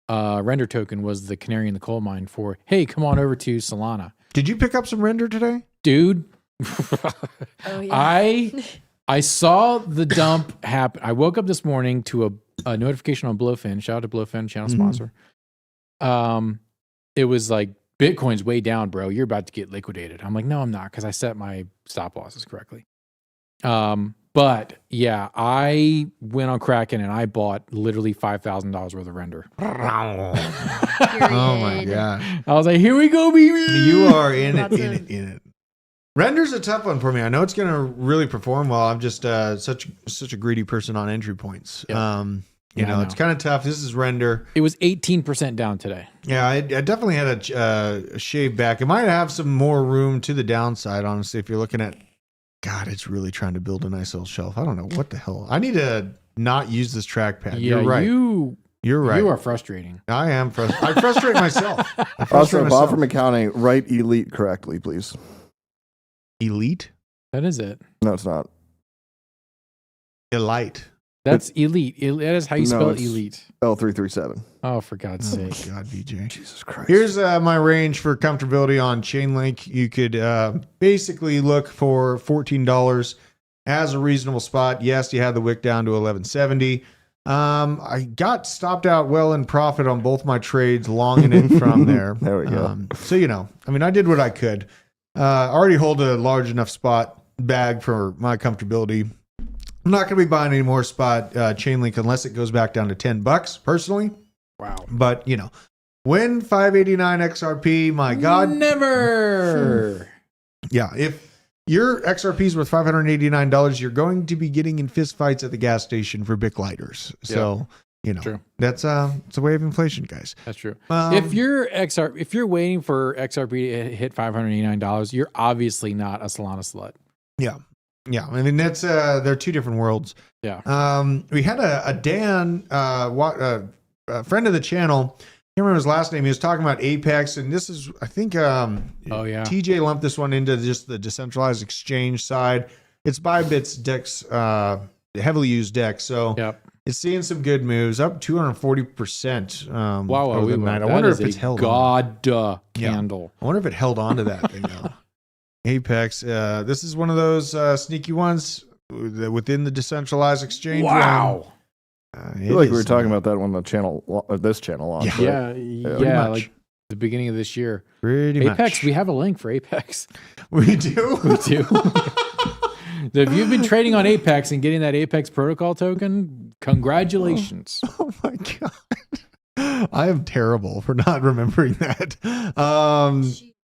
Speaker 2: Render Token was the canary in the coal mine for, hey, come on over to Solana,
Speaker 1: did you pick up some render today?
Speaker 2: dude.
Speaker 4: Oh yeah.
Speaker 2: I saw the dump happen. I woke up this morning to a notification on Blofin. Shout out to Blofin, channel sponsor. It was like, Bitcoin's way down, bro. You're about to get liquidated. I'm like, no, I'm not, because I set my stop losses correctly. But yeah, I went on Kraken and I bought literally $5,000 worth of render.
Speaker 1: Oh my god!
Speaker 2: I was like, here we go, baby.
Speaker 1: You are in it,
Speaker 4: Lots
Speaker 1: in
Speaker 4: of-
Speaker 1: it. Render's a tough one for me. I know it's going to really perform well. I'm just such a greedy person on entry points.
Speaker 2: Yep.
Speaker 1: You
Speaker 2: I
Speaker 1: know, it's kind of tough. This is render.
Speaker 2: It was 18% down today.
Speaker 1: Yeah, I definitely had a shave back. It might have some more room to the downside, honestly, if you're looking at, God, it's really trying to build a nice little shelf. I don't know what the hell. I need to not use this trackpad.
Speaker 2: Yeah,
Speaker 1: You're right. You're right.
Speaker 2: You are frustrating.
Speaker 1: I am frustrated. I frustrate myself. I frustrate
Speaker 3: Also, Bob
Speaker 1: myself.
Speaker 3: from accounting, write elite correctly, please.
Speaker 1: Elite?
Speaker 2: That is it.
Speaker 3: No, it's not.
Speaker 1: Elite.
Speaker 2: That's elite. That is how you
Speaker 3: No,
Speaker 2: spell
Speaker 3: it's-
Speaker 2: elite.
Speaker 3: L337.
Speaker 2: Oh, for God's
Speaker 1: Oh my
Speaker 2: sake.
Speaker 1: God, VJ.
Speaker 3: Jesus Christ.
Speaker 1: Here's my range for comfortability on Chainlink. You could basically look for $14 as a reasonable spot. Yes, you had the wick down to 1170. I got stopped out well in profit on both my trades, longing it from there.
Speaker 3: There we go.
Speaker 1: So, I did what I could. I already hold a large enough spot bag for my comfortability. I'm not going to be buying any more spot Chainlink unless it goes back down to $10 personally.
Speaker 2: Wow.
Speaker 1: But, when 589 XRP, my God.
Speaker 2: Never.
Speaker 1: Yeah, if your XRP is worth $589, you're going to be getting in fist fights at the gas station for Bic lighters. So,
Speaker 2: True.
Speaker 1: that's it's a way of inflation, guys.
Speaker 2: That's true.
Speaker 1: Um,
Speaker 2: If you're waiting for XRP to hit $589, you're obviously not a Solana slut.
Speaker 1: Yeah. I mean, that's they're two different worlds.
Speaker 2: Yeah.
Speaker 1: We had a Dan, a friend of the channel. I can't remember his last name. He was talking about Apex, and this is, I think, TJ lumped this one into just the decentralized exchange side. It's Bybit's DEX, heavily used DEX. So it's seeing some good moves, up 240%.
Speaker 2: Wow,
Speaker 1: over the night. I wonder if it's held
Speaker 2: candle.
Speaker 1: I wonder if it held on to that thing now. Apex. This is one of those sneaky ones within the decentralized exchange.
Speaker 2: Wow.
Speaker 3: I feel like we were talking about that on the channel, this channel. Launched,
Speaker 2: Yeah,
Speaker 3: right?
Speaker 2: like the beginning of this year.
Speaker 1: Pretty
Speaker 2: Apex,
Speaker 1: much.
Speaker 2: we have a link for Apex.
Speaker 1: We do.
Speaker 2: We do. If you've been trading on Apex and getting that Apex protocol token, congratulations.
Speaker 1: Oh my God. I am terrible for not remembering that.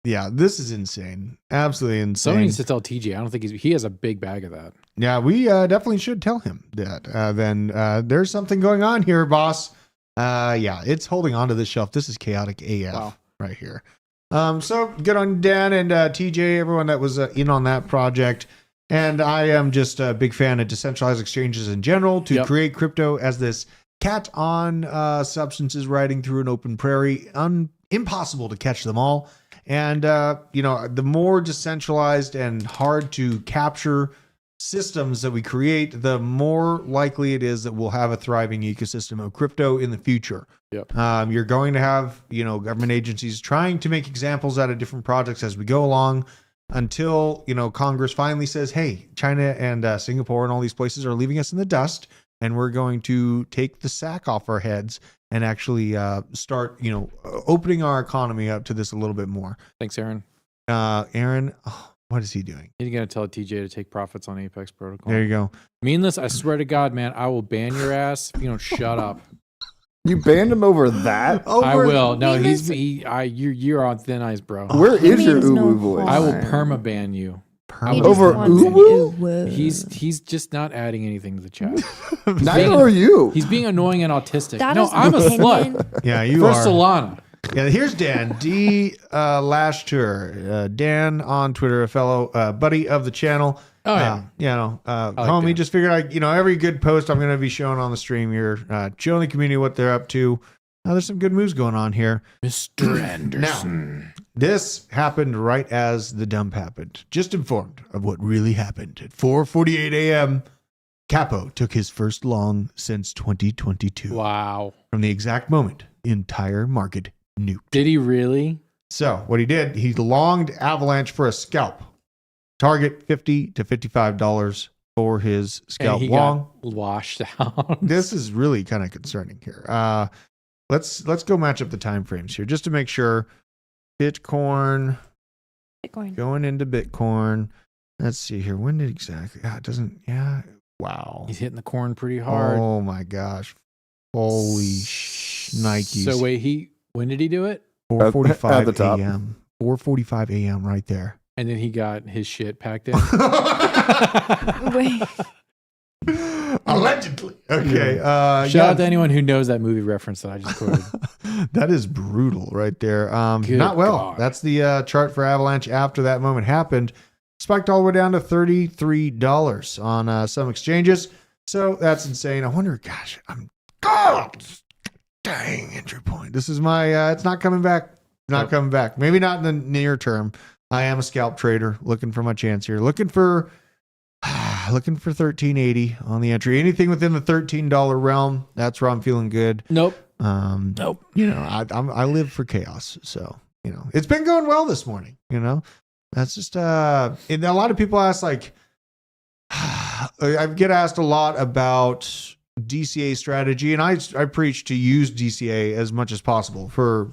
Speaker 1: Yeah, this is insane. Absolutely insane.
Speaker 2: Someone needs to tell TJ. I don't think he has a big bag of that.
Speaker 1: Yeah, we definitely should tell him that. Then there's something going on here, boss. Yeah, it's holding on to this shelf. This is chaotic AF right here. So good on Dan and TJ, everyone that was in on that project. And I am just a big fan of decentralized exchanges in general to create crypto as this cat on substances riding through an open prairie. Impossible to catch them all. And, the more decentralized and hard to capture systems that we create, the more likely it is that we'll have a thriving ecosystem of crypto in the future. You're going to have, government agencies trying to make examples out of different projects as we go along until, Congress finally says, hey, China and Singapore and all these places are leaving us in the dust, and we're going to take the sack off our heads and actually start, opening our economy up to this a little bit more.
Speaker 2: Thanks, Aaron.
Speaker 1: Aaron, what is he doing?
Speaker 2: He's going to tell TJ to take profits on Apex Protocol.
Speaker 1: There you go.
Speaker 2: Meaningless, I swear to God, man, I will ban your ass if you don't shut up.
Speaker 3: You banned him over that?
Speaker 2: I will. No, you're on thin ice, bro.
Speaker 3: Where is your uwu voice?
Speaker 2: I will perma-ban you.
Speaker 3: Over uwu?
Speaker 2: He's just not adding anything to the chat.
Speaker 3: Neither are you.
Speaker 2: He's being annoying and autistic.
Speaker 4: That
Speaker 2: No,
Speaker 4: is
Speaker 2: I'm a
Speaker 4: opinion.
Speaker 2: slut.
Speaker 1: Yeah, you
Speaker 2: For
Speaker 1: are.
Speaker 2: Solana.
Speaker 1: Yeah, here's Dan, D Lashtour. Dan on Twitter, a fellow buddy of the channel.
Speaker 2: Oh, yeah.
Speaker 1: Homie,
Speaker 2: Dan.
Speaker 1: just figured every good post I'm going to be showing on the stream here, showing the community what they're up to. There's some good moves going on here.
Speaker 2: Mr. Anderson.
Speaker 1: Now, this happened right as the dump happened. Just informed of what really happened. At 4:48 a.m., Capo took his first long since 2022.
Speaker 2: Wow.
Speaker 1: From the exact moment, entire market nuked.
Speaker 2: Did he really?
Speaker 1: So what he did, he longed Avalanche for a scalp. Target $50 to $55 for his scalp
Speaker 2: and he
Speaker 1: long.
Speaker 2: Got washed out.
Speaker 1: This is really kind of concerning here. Let's go match up the time frames here just to make sure. Bitcoin. Going into Bitcoin. Let's see here. When did exactly? It doesn't. Yeah. Wow.
Speaker 2: He's hitting the corn pretty hard.
Speaker 1: Oh my gosh. Holy Nikes.
Speaker 2: So wait, when did he do it?
Speaker 1: 4:45 a.m. 4:45 a.m. right there.
Speaker 2: And then he got his shit packed in.
Speaker 4: Wait.
Speaker 1: Allegedly. Okay.
Speaker 2: Shout out to anyone who knows that movie reference that I just quoted.
Speaker 1: That is brutal right there.
Speaker 2: Good
Speaker 1: Not well.
Speaker 2: God.
Speaker 1: That's the chart for Avalanche after that moment happened. Spiked all the way down to $33 on some exchanges. So that's insane. I wonder, gosh, dang, entry point. This is my, it's not coming back. Not coming back. Maybe not in the near term. I am a scalp trader looking for my chance here. Looking for 1380 on the entry. Anything within the $13 realm, that's where I'm feeling good.
Speaker 2: Nope.
Speaker 1: Nope. I live for chaos. So, it's been going well this morning, That's just and a lot of people ask, like, I get asked a lot about DCA strategy, and I preach to use DCA as much as possible for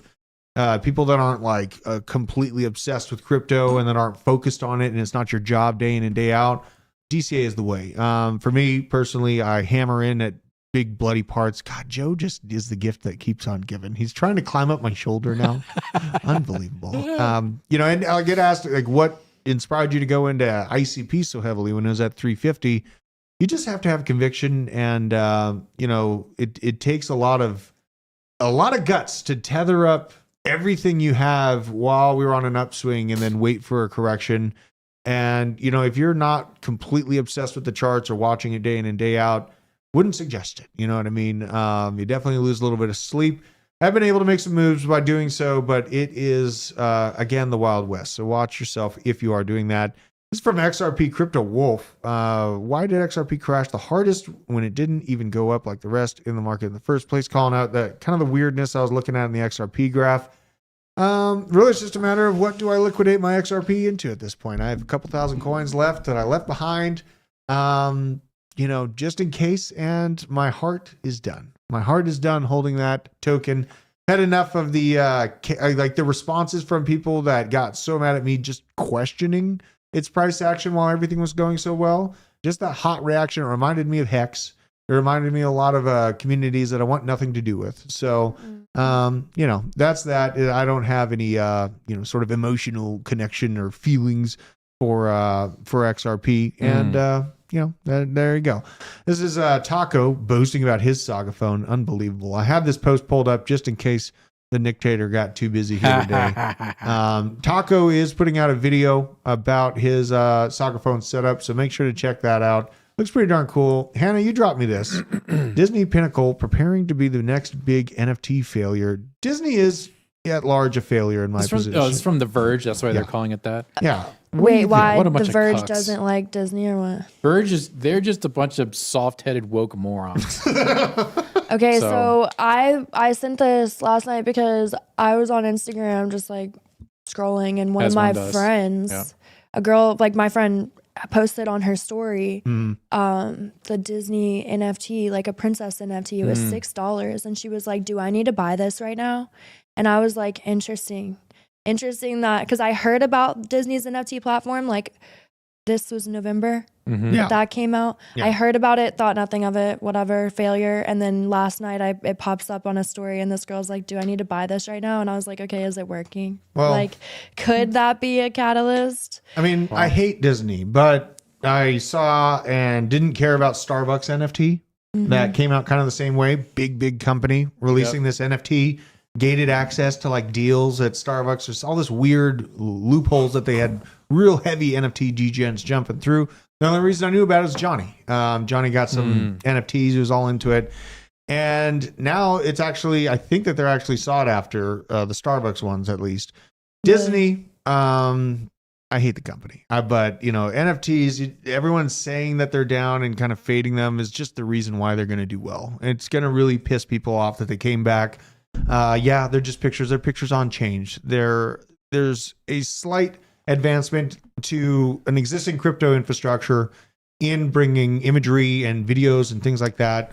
Speaker 1: people that aren't like completely obsessed with crypto and that aren't focused on it, and it's not your job day in and day out. DCA is the way. For me personally, I hammer in at big bloody parts. God, Joe just is the gift that keeps on giving. He's trying to climb up my shoulder now. Unbelievable. And I'll get asked, like, what inspired you to go into ICP so heavily when it was at 350. You just have to have conviction, and it takes a lot of guts to tether up everything you have while we're on an upswing and then wait for a correction. And if you're not completely obsessed with the charts or watching it day in and day out, wouldn't suggest it. You know what I mean? You definitely lose a little bit of sleep. I've been able to make some moves by doing so, but it is, again, the Wild West. So watch yourself if you are doing that. This is from XRP Crypto Wolf. Why did XRP crash the hardest when it didn't even go up like the rest in the market in the first place? Calling out that kind of the weirdness I was looking at in the XRP graph. Really, it's just a matter of what do I liquidate my XRP into at this point. I have a couple thousand coins left that I left behind, just in case, and my heart is done. My heart is done holding that token. Had enough of the the responses from people that got so mad at me just questioning its price action while everything was going so well. Just that hot reaction reminded me of Hex. It reminded me of a lot of communities that I want nothing to do with. So, that's that. I don't have any, sort of emotional connection or feelings for XRP. And, there you go. This is Taco boasting about his Saga phone. Unbelievable. I have this post pulled up just in case the Nictator got too busy here today. Taco is putting out a video about his Saga phone setup, so make sure to check that out. Looks pretty darn cool. Hannah, you dropped me this. Disney Pinnacle preparing to be the next big NFT failure. Disney is at large a failure in my position.
Speaker 2: It's from The Verge. That's why they're calling it that.
Speaker 1: Yeah.
Speaker 4: Wait, why
Speaker 2: What a bunch
Speaker 4: The
Speaker 2: of
Speaker 4: Verge
Speaker 2: cucks.
Speaker 4: doesn't like Disney or what?
Speaker 2: They're just a bunch of soft-headed woke morons.
Speaker 4: Okay, so I sent this last night because I was on Instagram just like scrolling, and one
Speaker 2: As
Speaker 4: of my
Speaker 2: one does.
Speaker 4: friends,
Speaker 2: Yeah.
Speaker 4: a girl, like my friend posted on her story
Speaker 1: Mm-hmm.
Speaker 4: the Disney NFT, like a princess NFT. It was $6, and she was like, do I need to buy this right now? And I was like, interesting that, because I heard about Disney's NFT platform, like this was November that came out.
Speaker 1: Yeah.
Speaker 4: I heard about it, thought nothing of it, whatever, failure. And then last night it pops up on a story, and this girl's like, do I need to buy this right now? And I was like, okay, is it working?
Speaker 1: Well-
Speaker 4: like, could that be a catalyst?
Speaker 1: I mean, I hate Disney, but I saw and didn't care about Starbucks NFT that came out kind of the same way. Big company releasing this NFT, gated access to like deals at Starbucks. There's all this weird loopholes that they had real heavy NFT degens jumping through. The only reason I knew about it was Johnny. Johnny got some NFTs. He was all into it. And now it's actually, I think that they're actually sought after, the Starbucks ones at least. Disney, I hate the company. But, NFTs, everyone's saying that they're down and kind of fading them is just the reason why they're going to do well. It's going to really piss people off that they came back. They're just pictures. They're pictures on change. There's a slight advancement to an existing crypto infrastructure in bringing imagery and videos and things like that.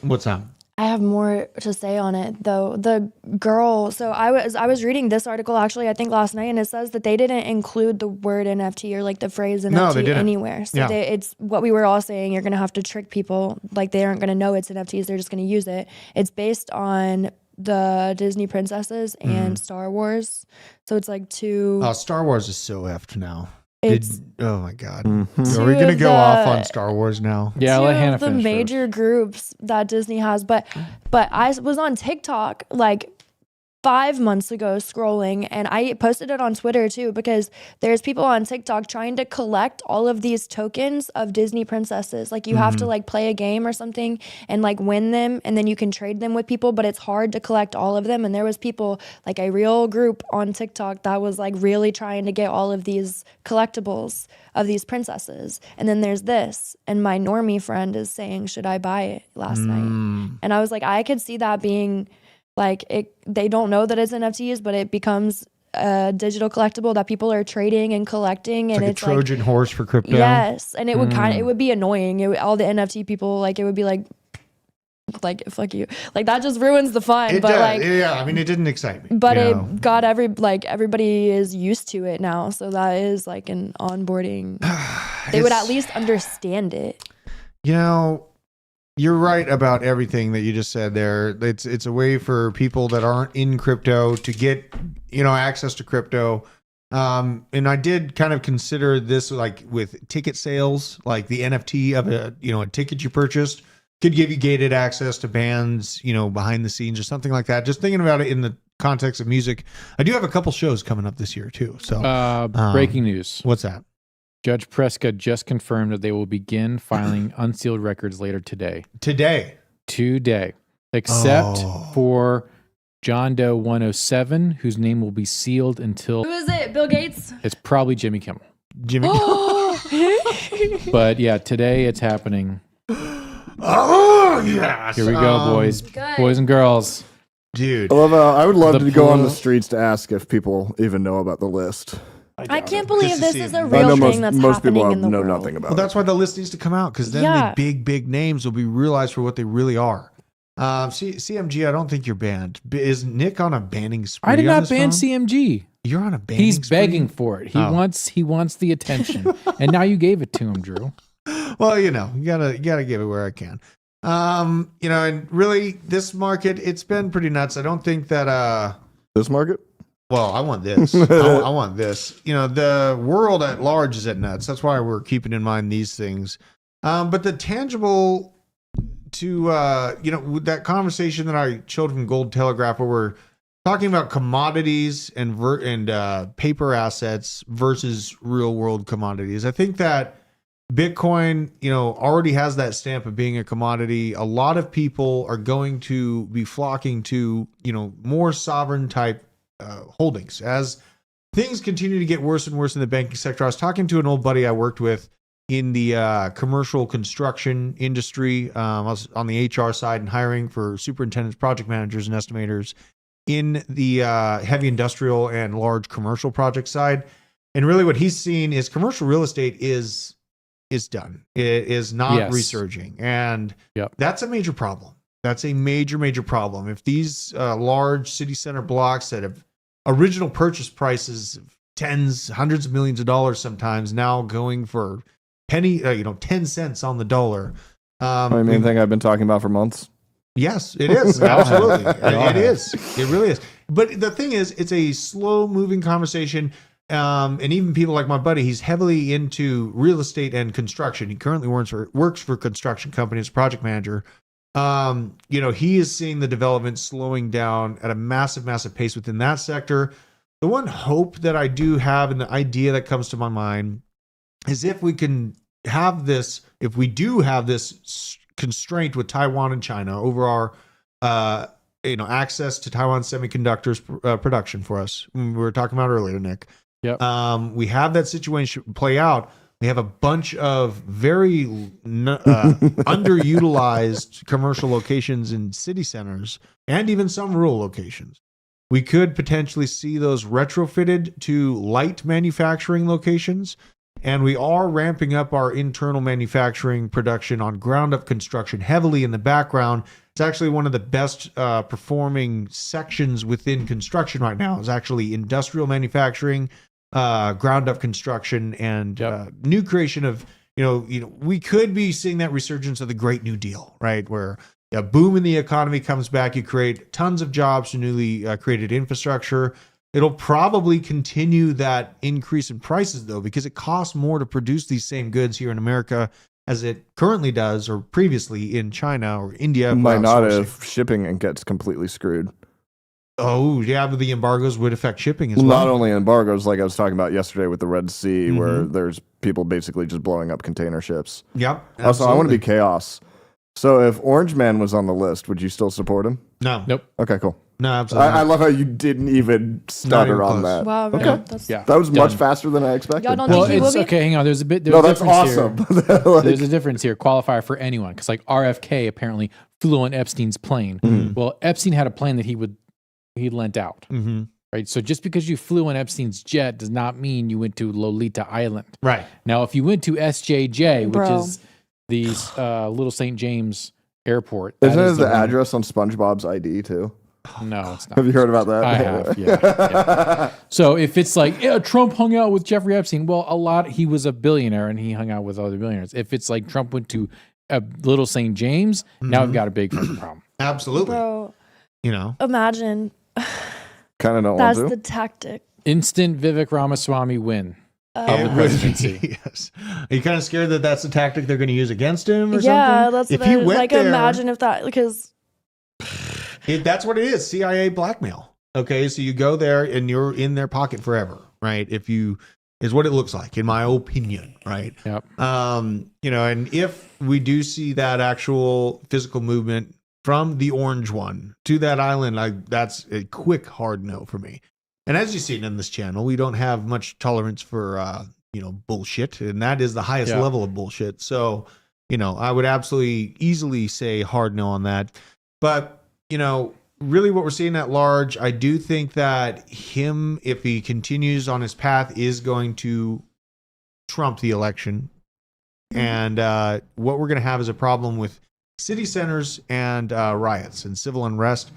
Speaker 1: What's that?
Speaker 4: I have more to say on it though. The girl, so I was reading this article actually, I think last night, and it says that they didn't include the word NFT or like the phrase NFT anywhere. So it's what we were all saying, you're going to have to trick people. Like they aren't going to know it's NFTs. They're just going to use it. It's based on the Disney princesses and Star Wars. So it's like two.
Speaker 1: Oh, Star Wars is so effed now.
Speaker 4: It's
Speaker 1: Oh my God.
Speaker 3: Mm-hmm.
Speaker 1: Are we going to
Speaker 4: Two
Speaker 1: go
Speaker 4: of
Speaker 1: off
Speaker 4: the-
Speaker 1: on Star Wars now?
Speaker 2: Yeah,
Speaker 4: two
Speaker 2: let Hannah
Speaker 4: of the
Speaker 2: finish
Speaker 4: major groups that Disney has. But I was on TikTok like 5 months ago scrolling, and I posted it on Twitter too, because there's people on TikTok trying to collect all of these tokens of Disney princesses. Like you have to like play a game or something and like win them, and then you can trade them with people, but it's hard to collect all of them. And there was people, like a real group on TikTok that was like really trying to get all of these collectibles of these princesses. And then there's this, and my normie friend is saying, should I buy it last night? And I was like, I could see that being like they don't know that it's NFTs, but it becomes a digital collectible that people are trading and collecting, and
Speaker 1: Like a
Speaker 4: it's
Speaker 1: Trojan horse for crypto.
Speaker 4: yes, and it would it would be annoying. All the NFT people, like it would be like fuck you, like that just ruins the fun.
Speaker 1: It
Speaker 4: but
Speaker 1: does.
Speaker 4: like,
Speaker 1: I mean, it didn't excite me.
Speaker 4: but
Speaker 1: you
Speaker 4: it
Speaker 1: know?
Speaker 4: got everybody is used to it now, so that is like an onboarding. They would at least understand it.
Speaker 1: You're right about everything that you just said there. It's a way for people that aren't in crypto to get, access to crypto And I did kind of consider this like with ticket sales, like the NFT of a ticket you purchased could give you gated access to bands, behind the scenes or something like that. Just thinking about it in the context of music. I do have a couple shows coming up this year too. So
Speaker 2: breaking news.
Speaker 1: What's that?
Speaker 2: Judge Prescott just confirmed that they will begin filing unsealed records later today. Today. Except for John Doe 107, whose name will be sealed until...
Speaker 4: Who is it? Bill Gates?
Speaker 2: It's probably Jimmy Kimmel.
Speaker 4: Oh,
Speaker 2: But yeah, today it's happening.
Speaker 1: Oh, yes.
Speaker 2: Here we go, boys.
Speaker 4: Good.
Speaker 2: Boys and girls.
Speaker 1: Dude.
Speaker 3: I would love
Speaker 2: The
Speaker 3: to go on the
Speaker 2: pool-
Speaker 3: streets to ask if people even know about the list.
Speaker 4: I can't believe
Speaker 1: Just to
Speaker 4: this
Speaker 1: see
Speaker 4: is
Speaker 1: if-
Speaker 4: a
Speaker 3: I
Speaker 4: real
Speaker 3: know
Speaker 4: thing that's
Speaker 3: most people
Speaker 4: happening in the
Speaker 3: know
Speaker 4: world.
Speaker 3: nothing about
Speaker 1: Well,
Speaker 3: it.
Speaker 1: that's why the list needs to come out, because then
Speaker 4: Yeah.
Speaker 1: the big names will be realized for what they really are. CMG, I don't think you're banned. Is Nick on a banning spree?
Speaker 2: I did
Speaker 1: on
Speaker 2: not
Speaker 1: this
Speaker 2: ban
Speaker 1: phone?
Speaker 2: CMG.
Speaker 1: You're on a banning
Speaker 2: He's
Speaker 1: spree?
Speaker 2: begging for it. He
Speaker 1: Oh.
Speaker 2: wants the attention. And now you gave it to him, Drew.
Speaker 1: Well, you gotta give it where I can. And really, this market, it's been pretty nuts. I don't think that.
Speaker 3: This market?
Speaker 1: Well, I want this. I want this. The world at large is at nuts. That's why we're keeping in mind these things. But the tangible to, with that conversation that I showed from Gold Telegraph, where we're talking about commodities and paper assets versus real world commodities. I think that Bitcoin, already has that stamp of being a commodity. A lot of people are going to be flocking to, more sovereign type holdings as things continue to get worse and worse in the banking sector. I was talking to an old buddy I worked with in the commercial construction industry. I was on the HR side and hiring for superintendents, project managers, and estimators in the heavy industrial and large commercial project side. And really what he's seen is commercial real estate is done. It is not resurging. And that's a major problem. That's a major, major problem. If these large city center blocks that have original purchase prices of tens, hundreds of millions of dollars sometimes now going for 10 cents on the dollar.
Speaker 3: I mean, thing I've been talking about for months.
Speaker 1: Yes, it is. Absolutely. It is. It really is. But the thing is, it's a slow moving conversation. And even people like my buddy, he's heavily into real estate and construction. He currently works for construction companies, project manager. He is seeing the development slowing down at a massive, massive pace within that sector. The one hope that I do have and the idea that comes to my mind is if we do have this constraint with Taiwan and China over our, access to Taiwan semiconductors production for us. We were talking about earlier, Nick.
Speaker 2: Yep.
Speaker 1: We have that situation play out. We have a bunch of very underutilized commercial locations in city centers and even some rural locations. We could potentially see those retrofitted to light manufacturing locations. And we are ramping up our internal manufacturing production on ground up construction heavily in the background. It's actually one of the best performing sections within construction right now is actually industrial manufacturing, ground up construction, and new creation of, we could be seeing that resurgence of the Great New Deal, right? Where a boom in the economy comes back, you create tons of jobs to newly created infrastructure. It'll probably continue that increase in prices, though, because it costs more to produce these same goods here in America as it currently does or previously in China or India.
Speaker 3: Might not if shipping and gets completely screwed.
Speaker 1: Oh, yeah, but the embargoes would affect shipping as well.
Speaker 3: Not only embargoes, like I was talking about yesterday with the Red Sea, where there's people basically just blowing up container ships.
Speaker 1: Yep.
Speaker 3: Also, I want to be chaos. So if Orange Man was on the list, would you still support him?
Speaker 1: No.
Speaker 2: Nope.
Speaker 3: Okay, cool.
Speaker 1: No, absolutely.
Speaker 3: I love how you didn't even stutter on that.
Speaker 4: Wow,
Speaker 3: Okay.
Speaker 4: really? That's,
Speaker 2: Yeah.
Speaker 3: That was much
Speaker 2: Done.
Speaker 3: faster than I expected.
Speaker 4: Y'all don't
Speaker 2: Well,
Speaker 4: think he will
Speaker 2: it's
Speaker 4: be?
Speaker 2: okay. Hang on. There's a
Speaker 3: No, that's
Speaker 2: difference
Speaker 3: awesome.
Speaker 2: here.
Speaker 3: Like-
Speaker 2: There's a difference here. Qualifier for anyone, because like RFK apparently flew on Epstein's plane. Well, Epstein had a plane that he lent out.
Speaker 1: Mm-hmm.
Speaker 2: Right. So just because you flew on Epstein's jet does not mean you went to Lolita Island.
Speaker 1: Right.
Speaker 2: Now, if you went to SJJ, which
Speaker 4: Bro.
Speaker 2: is the Little St. James Airport, that
Speaker 3: Isn't it
Speaker 2: is
Speaker 3: the
Speaker 2: one-
Speaker 3: address on SpongeBob's ID too?
Speaker 2: No, it's not.
Speaker 3: Have you heard about that?
Speaker 2: I have, yeah. So if it's like, Trump hung out with Jeffrey Epstein, well, he was a billionaire and he hung out with other billionaires. If it's like Trump went to Little St. James, now we've got a big fucking problem.
Speaker 1: Absolutely.
Speaker 4: bro,
Speaker 1: You know,
Speaker 4: imagine
Speaker 3: Kind of don't want
Speaker 4: that's
Speaker 3: to.
Speaker 4: the tactic.
Speaker 2: Instant Vivek Ramaswamy win.
Speaker 1: It would
Speaker 2: presidency.
Speaker 1: be, yes. Are you kind of scared that that's the tactic they're going to use against him or
Speaker 4: Yeah,
Speaker 1: something?
Speaker 4: that's
Speaker 1: if
Speaker 4: what
Speaker 1: he
Speaker 4: I
Speaker 1: went
Speaker 4: like.
Speaker 1: there,
Speaker 4: Imagine if that, because
Speaker 1: that's what it is. CIA blackmail. Okay, so you go there and you're in their pocket forever, right? If you is what it looks like, in my opinion, right?
Speaker 2: Yep.
Speaker 1: And if we do see that actual physical movement from the orange one to that island, that's a quick hard no for me. And as you've seen in this channel, we don't have much tolerance for bullshit, and that is the highest level of bullshit. So, I would absolutely easily say hard no on that. But, really what we're seeing at large, I do think that him, if he continues on his path, is going to trump the election. And what we're going to have is a problem with city centers and riots and civil unrest.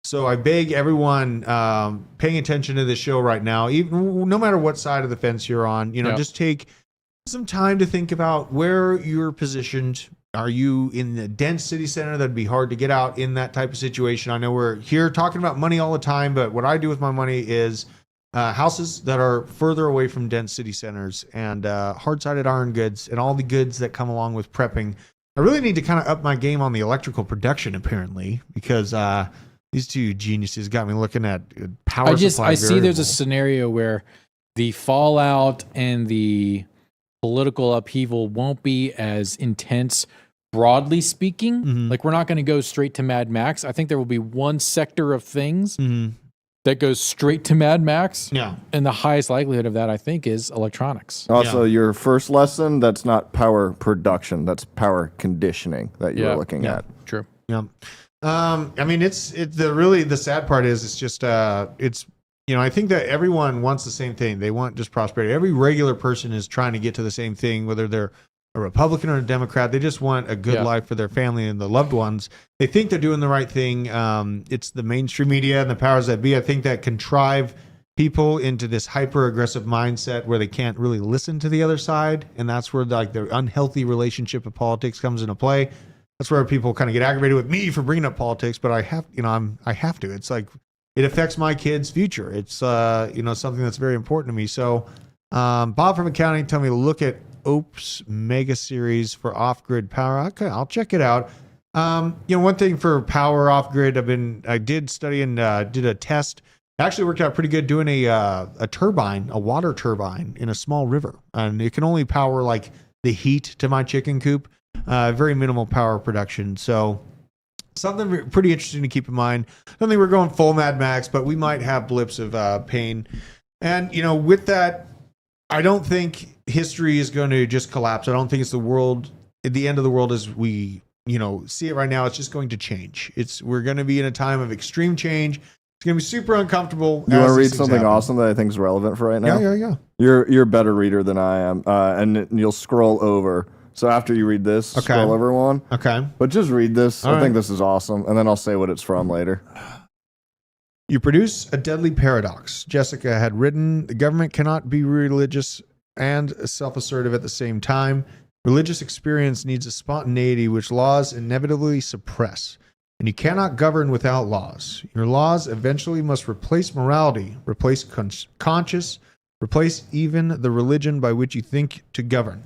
Speaker 1: So I beg everyone paying attention to this show right now, even no matter what side of the fence you're on, just take some time to think about where you're positioned. Are you in the dense city center? That'd be hard to get out in that type of situation. I know we're here talking about money all the time, but what I do with my money is houses that are further away from dense city centers and hard-sided iron goods and all the goods that come along with prepping. I really need to kind of up my game on the electrical production, apparently, because these two geniuses got me looking at power supply.
Speaker 2: I see there's a scenario where the fallout and the political upheaval won't be as intense, broadly speaking.
Speaker 1: Mm-hmm.
Speaker 2: Like, we're not going to go straight to Mad Max. I think there will be one sector of things that goes straight to Mad Max.
Speaker 1: Yeah.
Speaker 2: And the highest likelihood of that, I think, is electronics.
Speaker 3: Also, your first lesson, that's not power production, that's power conditioning that you're looking at.
Speaker 2: True.
Speaker 1: Yeah. It's the sad part is it's just I think that everyone wants the same thing. They want just prosperity. Every regular person is trying to get to the same thing, whether they're a Republican or a Democrat. They just want a good life for their family and the loved ones. They think they're doing the right thing. It's the mainstream media and the powers that be, I think, that contrive people into this hyper aggressive mindset where they can't really listen to the other side. And that's where the unhealthy relationship of politics comes into play. That's where people kind of get aggravated with me for bringing up politics, but I have to. It's like, it affects my kids' future. It's something that's very important to me. So, Bob from accounting told me to look at OPE's mega series for off-grid power. Okay, I'll check it out. One thing for power off-grid, I did study and did a test. It actually worked out pretty good doing a turbine, a water turbine in a small river, and it can only power like the heat to my chicken coop. Very minimal power production. So something pretty interesting to keep in mind. I don't think we're going full Mad Max, but we might have blips of pain. And, with that, I don't think history is going to just collapse. I don't think it's the end of the world as we, see it right now. It's just going to change. We're going to be in a time of extreme change. It's going to be super uncomfortable.
Speaker 3: You want to read something awesome that I think is relevant for right now?
Speaker 1: Yeah.
Speaker 3: You're a better reader than I am. And you'll scroll over. So after you read this, scroll over one.
Speaker 1: Okay.
Speaker 3: But just read this.
Speaker 1: All
Speaker 3: I
Speaker 1: right.
Speaker 3: think this is awesome. And then I'll say what it's from later.
Speaker 1: You produce a deadly paradox. Jessica had written, the government cannot be religious and self-assertive at the same time. Religious experience needs a spontaneity which laws inevitably suppress. And you cannot govern without laws. Your laws eventually must replace morality, replace conscience, replace even the religion by which you think to govern.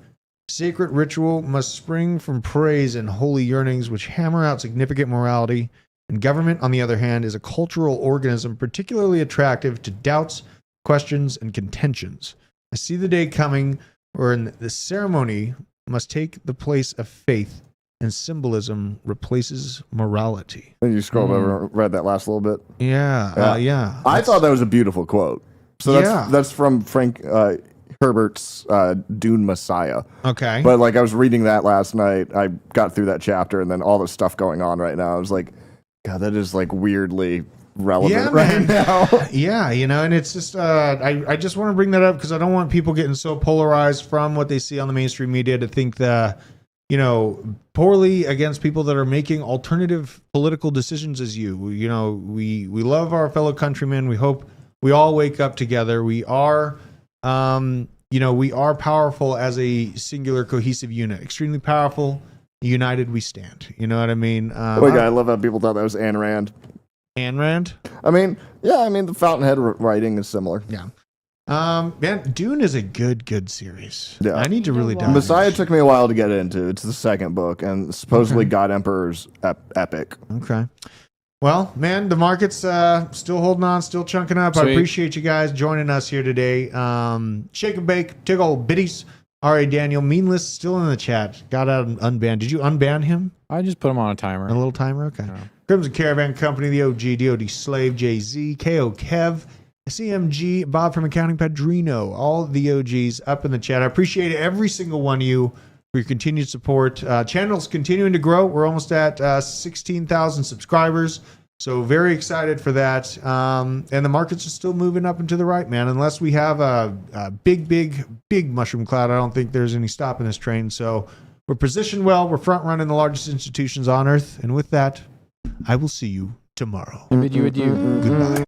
Speaker 1: Sacred ritual must spring from praise and holy yearnings which hammer out significant morality. And government, on the other hand, is a cultural organism particularly attractive to doubts, questions, and contentions. I see the day coming wherein the ceremony must take the place of faith and symbolism replaces morality.
Speaker 3: And you scrolled over and read that last little bit.
Speaker 1: Yeah.
Speaker 3: I thought that was a beautiful quote. So that's from Frank Herbert's Dune Messiah.
Speaker 1: Okay.
Speaker 3: But I was reading that last night. I got through that chapter and then all the stuff going on right now. I was like, God, that is weirdly relevant right now.
Speaker 1: Yeah, and it's just I just want to bring that up because I don't want people getting so polarized from what they see on the mainstream media to think that poorly against people that are making alternative political decisions as you. We love our fellow countrymen. We hope we all wake up together. We are we are powerful as a singular cohesive unit. Extremely powerful. United we stand. You know what I mean?
Speaker 3: I love how people thought that was Ayn Rand.
Speaker 1: Ayn Rand?
Speaker 3: I mean, the Fountainhead writing is similar.
Speaker 1: Yeah. Man, Dune is a good series.
Speaker 3: Yeah.
Speaker 1: I need to really dive
Speaker 3: Messiah
Speaker 1: into.
Speaker 3: took me a while to get into. It's the second book, and supposedly God Emperor's epic.
Speaker 1: Okay. Well, man, the market's still holding on, still chunking up. I
Speaker 2: Sweet.
Speaker 1: appreciate you guys joining us here today. Shake and bake, tickle biddies. R.A. Daniel, Meanless, still in the chat. Got out and unbanned. Did you unban him?
Speaker 2: I just put them on a timer.
Speaker 1: A little timer? Okay. Crimson Caravan Company, the OG, DOD Slave, JZ, KO Kev, CMG, Bob from Accounting Padrino, all the OGs up in the chat. I appreciate every single one of you for your continued support. Channel's continuing to grow. We're almost at 16,000 subscribers. So very excited for that. And the markets are still moving up and to the right, man. Unless we have a big mushroom cloud, I don't think there's any stopping this train. So we're positioned well. We're front running the largest institutions on earth. And with that, I will see you tomorrow.
Speaker 2: I bid you adieu.
Speaker 1: Goodbye.